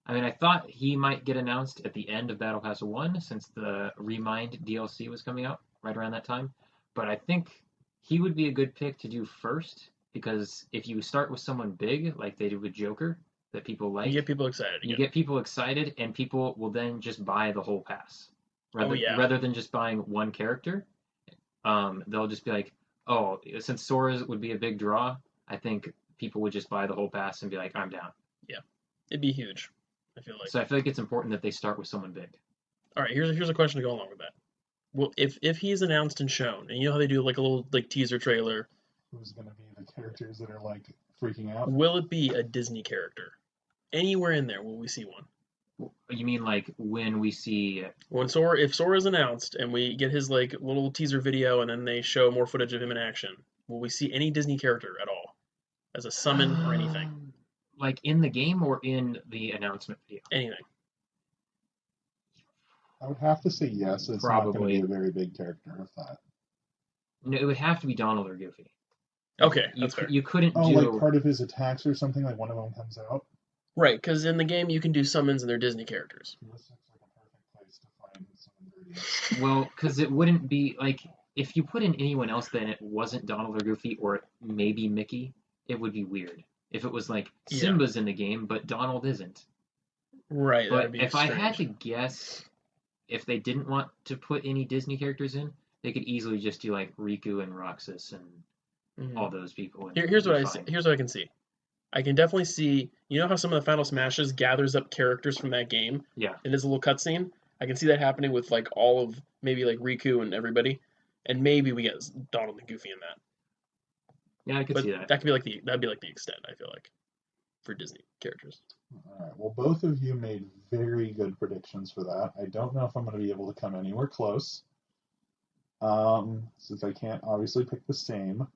I mean, I thought he might get announced at the end of Battle Pass 1 since the Remind DLC was coming out right around that time. But I think he would be a good pick to do first because if you start with someone big, like they did with Joker, that people like, You get people excited. you get people excited, and people will then just buy the whole pass. Rather than just buying one character, they'll just be like, oh, since Sora would be a big draw, I think people would just buy the whole pass and be like, I'm down. Yeah. It'd be huge, I feel like. So I feel like it's important that they start with someone big. All right, here's a question to go along with that. Well, if he's announced and shown, and you know how they do like a little like teaser trailer, Who's going to be the characters that are like freaking out? will it be a Disney character? Anywhere in there will we see one? You mean like when we see If Sora is announced and we get his like little teaser video and then they show more footage of him in action, will we see any Disney character at all as a summon or anything? like in the game or in the announcement video? Anything. I would have to say yes. It's not going to Probably. be a very big character of that. No, it would have to be Donald or Goofy. Okay, You, that's fair. you couldn't Oh, do like part of his attacks or something, like one of them comes out? Right, because in the game you can do summons and they're Disney characters. This looks like a perfect place to find some ingredients. well, because it wouldn't be like if you put in anyone else then it wasn't Donald or Goofy or maybe Mickey, it would be weird. If it was like Yeah. Simba's in the game but Donald isn't. Right, But that'd be if I had to strange. guess, if they didn't want to put any Disney characters in, they could easily just do like Riku and Roxas and Mhm. all those people. And Here's what be I fine. here's what I can see. I can definitely see. You know how some of the Final Smashes gathers up characters from that game Yeah, and there's a little cutscene. I can see that happening with like all of maybe like Riku and everybody, and maybe we get Donald and Goofy in that. yeah, I could But see that. that could be like that'd be like the extent. I feel like for Disney characters. All right. Well, both of you made very good predictions for that. I don't know if I'm going to be able to come anywhere close. Since I can't obviously pick the same,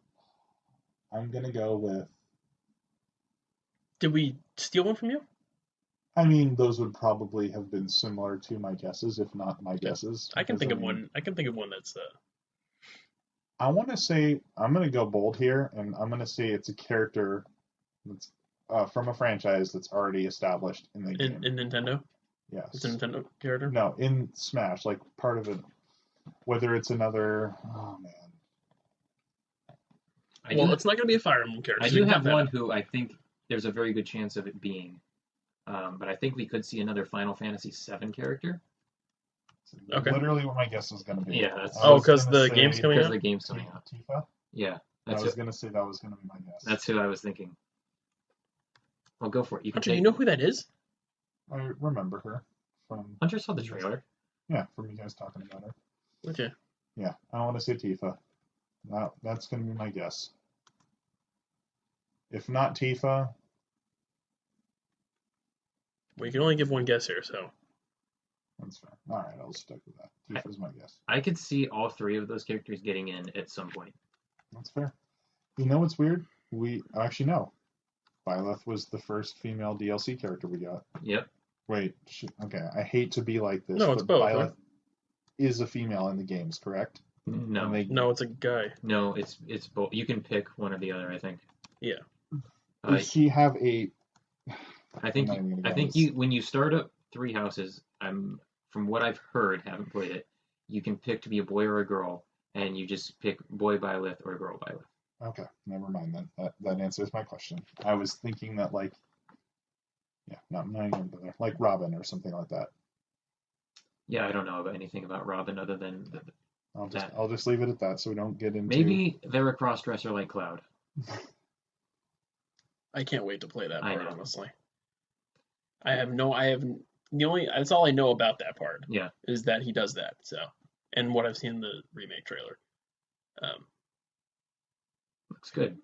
I'm going to go with. Did we steal one from you? I mean, those would probably have been similar to my guesses, if not my guesses. I can because, think of mean, one. I can think of one that's I want to say I'm going to go bold here, and I'm going to say it's a character that's from a franchise that's already established in the game. in Nintendo. Yes. It's a Nintendo character. No, in Smash, like part of it. Whether it's another. Oh man. It's not going to be a Fire Emblem character. I so do we can have cut that one out. who I think there's a very good chance of it being, but I think we could see another Final Fantasy VII character. Okay. Literally what my guess was going to be. Yeah, that's- I was 'cause gonna the say game's coming Because out? the game's coming out. Tifa. Yeah, I was going to say that was going to be my guess. that's who I was thinking. Well, go for it. You can Hunter, take. you know who that is? I remember her from. Hunter saw the trailer. Yeah, from you guys talking about her. Okay. Yeah, I want to say Tifa. That's going to be my guess. If not Tifa, Well, you can only give one guess here, so. that's fair. All right, I'll stick with that. Tifa's my guess. I could see all three of those characters getting in at some point. That's fair. You know what's weird? We actually know. Byleth was the first female DLC character we got. Yep. Wait, okay. I hate to be like this, No, it's but both, Byleth right? is a female in the games, correct? No. And they, No, it's a guy. No, it's both. You can pick one or the other, I think. Yeah. does she have a? I think I'm not even gonna go I on think this. you when you start up Three Houses, from what I've heard, haven't played it, you can pick to be a boy or a girl, and you just pick boy Byleth or girl Byleth. Okay, never mind then. That answers my question. I was thinking that like, yeah, not even bother. Like Robin or something like that. Yeah, I don't know about anything about Robin other than that. I'll just leave it at that, so we don't get into. Maybe they're a cross-dresser like Cloud. I can't wait to play that I part, know. honestly. That's all I know about that part. Yeah. Is that he does that, so. And what I've seen in the remake trailer. Looks good.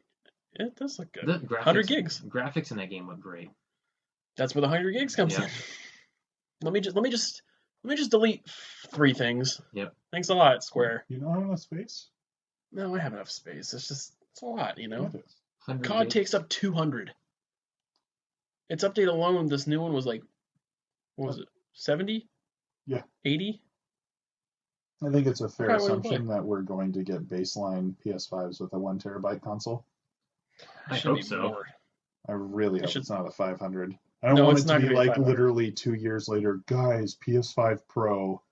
It does look good. The graphics, 100 gigs. Graphics in that game look great. That's where the 100 gigs comes Yeah. in. Let me just delete 3 things. Yep. Thanks a lot, Square. You don't have enough space? No, I have enough space. It's a lot, you know. It is. 100 COD gigs. takes up 200. Its update alone, this new one was like, what was it, 70? Yeah. 80? I think it's a fair Probably wouldn't assumption that we're going to get baseline PS5s with a 1 terabyte console. I Should hope be so. more. I really It hope should- it's not a 500. I don't No, want it's it to not be gonna be like 500. literally 2 years later, guys, PS5 Pro.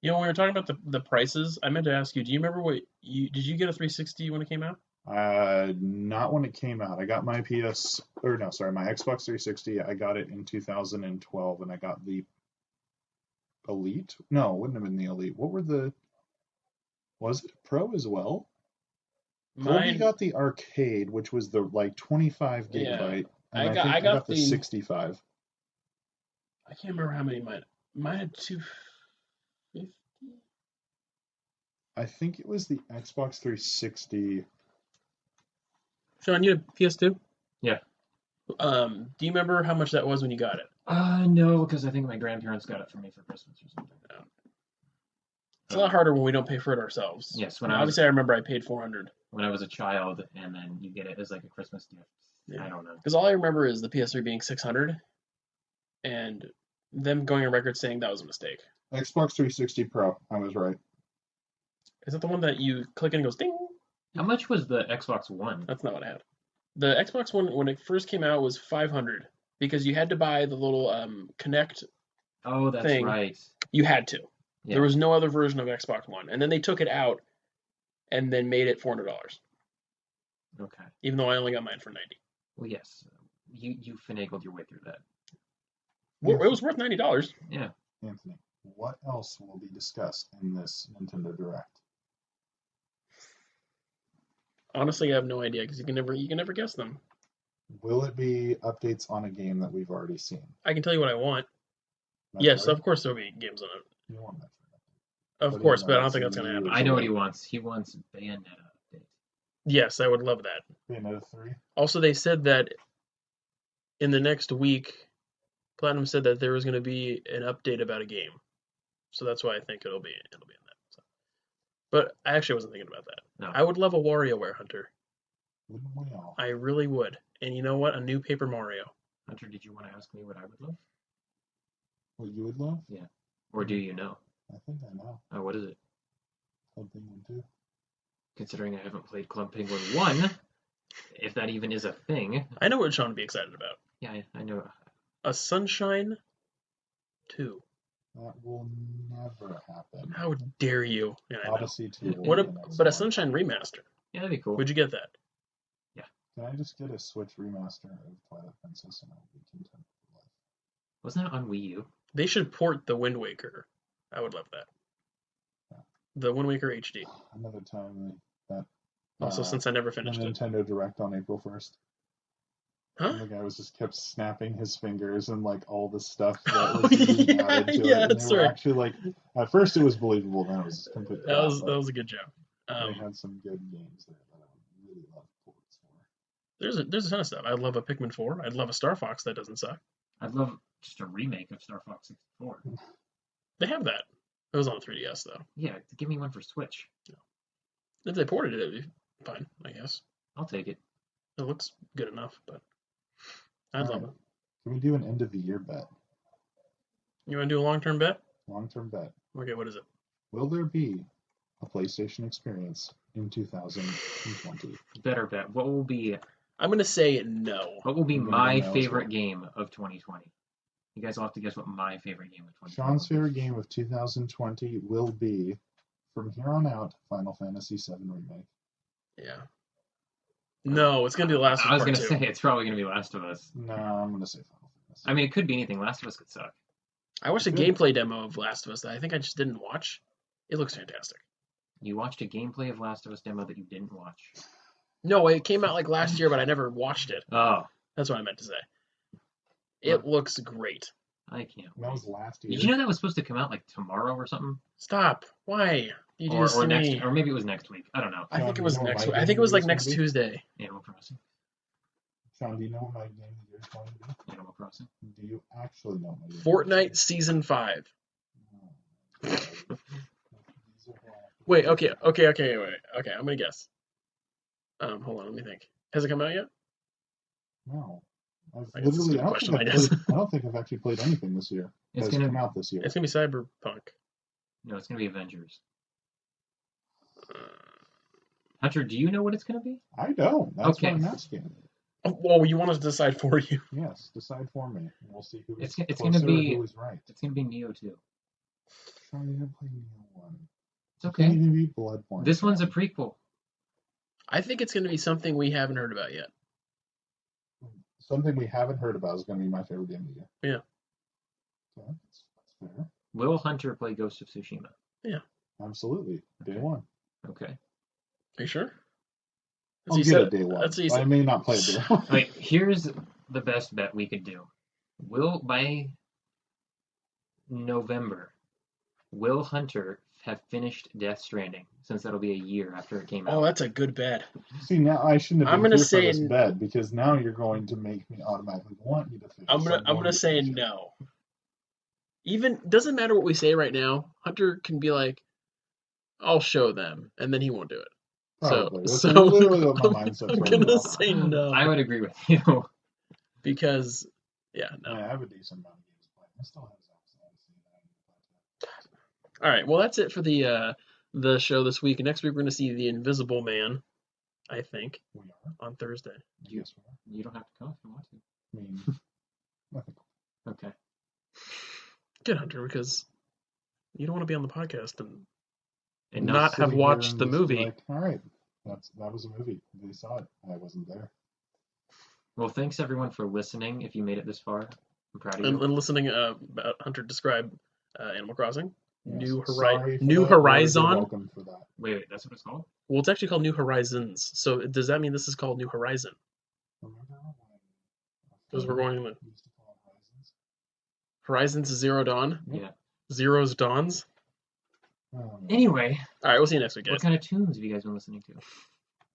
You know, when we were talking about the prices, I meant to ask you, do you remember did you get a 360 when it came out? Not when it came out. I got my my Xbox 360. I got it in 2012, and I got the Elite. No, it wouldn't have been the Elite. Was it Pro as well? Colby Mine, got the arcade, which was the like 25 Yeah. gigabyte, I and got- think I got the the- 65. I can't remember how many mine had 250. I think it was the Xbox 360. Sean, you had PS2? Yeah. Do you remember how much that was when you got it? No, because I think my grandparents got it for me for Christmas or something. It's a lot harder when we don't pay for it ourselves. Yes, Obviously, I remember I paid 400. when I was a child, and then you get it as like a Christmas gift. Yeah. I don't know. Because all I remember is the PS3 being 600, and them going on record saying that was a mistake. Xbox 360 Pro. I was right. Is that the one that you click and it goes ding? How much was the Xbox One? That's not what I had. The Xbox One, when it first came out, was 500 because you had to buy the little Kinect. Oh, that's thing. right. You had to. Yeah. There was no other version of Xbox One, and then they took it out, and then made it $400. Okay. Even though I only got mine for 90. Well, yes. You finagled your way through that. Well, it was worth $90. Yeah. Anthony, what else will be discussed in this Nintendo Direct? Honestly, I have no idea because you can never guess them. Will it be updates on a game that we've already seen? I can tell you what I want. Metroid? Yes, of course there'll be games on it. You want Metroid? Of What do course, you but I want don't think to that's going to see? happen. I know what he wants. He wants Bayonetta update. Yes, I would love that. Bayonetta 3? Also, they said that in the next week, Platinum said that there was going to be an update about a game. So that's why I think it'll be in that. So. But I actually wasn't thinking about that. No. I would love a WarioWare Hunter. Wouldn't we all? I really would. And you know what? A new Paper Mario. Hunter, did you want to ask me what I would love? What you would love? Or do you know? I think I know. Oh, what is it? Club Penguin 2. Considering I haven't played Club Penguin 1, if that even is a thing. I know what Sean would be excited about. Yeah, I know. A Sunshine 2. That will never happen. How dare you? Yeah, I know. Odyssey 2. will What be a, the next but a one. Sunshine remaster. Yeah, that'd be cool. Would you get that? Can I just get a Switch remaster of Twilight Princess and I'll be content with life? Wasn't that on Wii U? They should port the Wind Waker. I would love that. Yeah. The Wind Waker HD. Another time that Also, since I never the finished it. Nintendo Direct on April 1st. Huh? And the guy was just kept snapping his fingers and like all the stuff that Oh, was being yeah, added to yeah, it. And that's they were right. actually like, at first it was believable, then it was complete That crap, was but a good joke. they had some good games there that I would really love ports for. There's a ton of stuff. I'd love a Pikmin 4. I'd love a Star Fox that doesn't suck. I'd love just a remake of Star Fox 64. They have that. It was on 3DS though. Yeah, give me one for Switch. If they ported it, it'd be fine, I guess. I'll take it. It looks good enough, but I'd love Alright. it. Can we do an end of the year bet? You want to do a long-term bet? Long-term bet. Okay, what is it? Will there be a PlayStation experience in 2020? Better bet. What will be I'm gonna say no. what will be I'm gonna my go no as favorite well. game of 2020? You guys will have to guess what my favorite game of 2020. Sean's favorite game of 2020 will be, from here on out, Final Fantasy VII Remake. Yeah. No, it's gonna be The Last of I Us was Part gonna 2. say it's probably gonna be Last of Us. No, I'm going to say Final Fantasy. I mean, it could be anything. Last of Us could suck. I watched a Good. gameplay demo of Last of Us that I think I just didn't watch. It looks fantastic. You watched a gameplay of Last of Us demo that you didn't watch. No, it came out like last year, but I never watched it. Oh, That's what I meant to say. It looks great. I can't That wait. was last year. Did you know that was supposed to come out like tomorrow or something? Stop. Why? You do this Or to next, me. or maybe it was next week. I don't know. I think it Sean, was you know what next my week. I game think it of was the like year's next gonna be? Tuesday. Animal Crossing. Sean, do you know what my game of the year is going to be? Animal Crossing. Do you actually know my game of the Fortnite Season 5. year? Oh, God. These are Wait, okay. Okay, I'm gonna guess. Hold on, let me think. Has it come out yet? No. I've I guess it's a literally, good I don't question, think I I've guess. played, I don't think I've actually played anything this year. It's That's gonna come out this year. It's gonna be Cyberpunk. no, it's gonna be Avengers. Uh, Hunter, do you know what it's gonna be? I don't. That's Okay. what I'm asking. Whoa, you want us to decide for you? Yes, decide for me. We'll see who is It's closer gonna be- or who is right. It's gonna be Neo 2. Sean, you didn't play Neo 1. It's okay. You can beat Bloodborne. This one's a Sean. prequel. I think it's gonna be something we haven't heard about yet. Something we haven't heard about is going to be my favorite game of the year. Yeah. Okay, that's fair. Will Hunter play Ghost of Tsushima? Absolutely. Day one. Okay. Are you sure? I'll you get said- it day one. that's what you I said. may not play it day one. Wait, here's the best bet we could do. By November, will Hunter have finished Death Stranding? Since that'll be a year after it came out. Oh, that's a good bet. See, now I shouldn't have I'm been gonna here say for this bet because now you're going to make me automatically want you to finish. I'm so gonna going to say finish it. no. Even doesn't matter what we say right now. Hunter can be like, "I'll show them," and then he won't do it. Probably. That's So literally what my mindset's I'm right gonna now. say no I would agree with you. because, yeah, no. I have a decent amount of games played. I still have Zack's Odyssey. All right, well that's it for the show this week. Next week we're gonna see The Invisible Man, I think, We are. on Thursday. Yes, we are. You don't have to come if you want to. I mean, nothing. Okay. Good, Hunter, because you don't want to be on the podcast and no, not have Sitting here watched and the just be movie. Like, all right, that was a movie. They saw it. I wasn't there. Well, thanks everyone for listening. If you made it this far, I'm proud of And you. listening about Hunter describe Animal Crossing. Yes. New Sorry for New that. You're Horizon. welcome for that. Wait, that's what it's called? Well, it's actually called New Horizons. So does that mean this is called New Horizon? Remember when Because we're going to we used to call it Horizons? Horizons Zero Dawn. Yeah. Zero's Dawns. Oh, man. Anyway, All right, we'll see you next week, guys. what kind of tunes have you guys been listening to?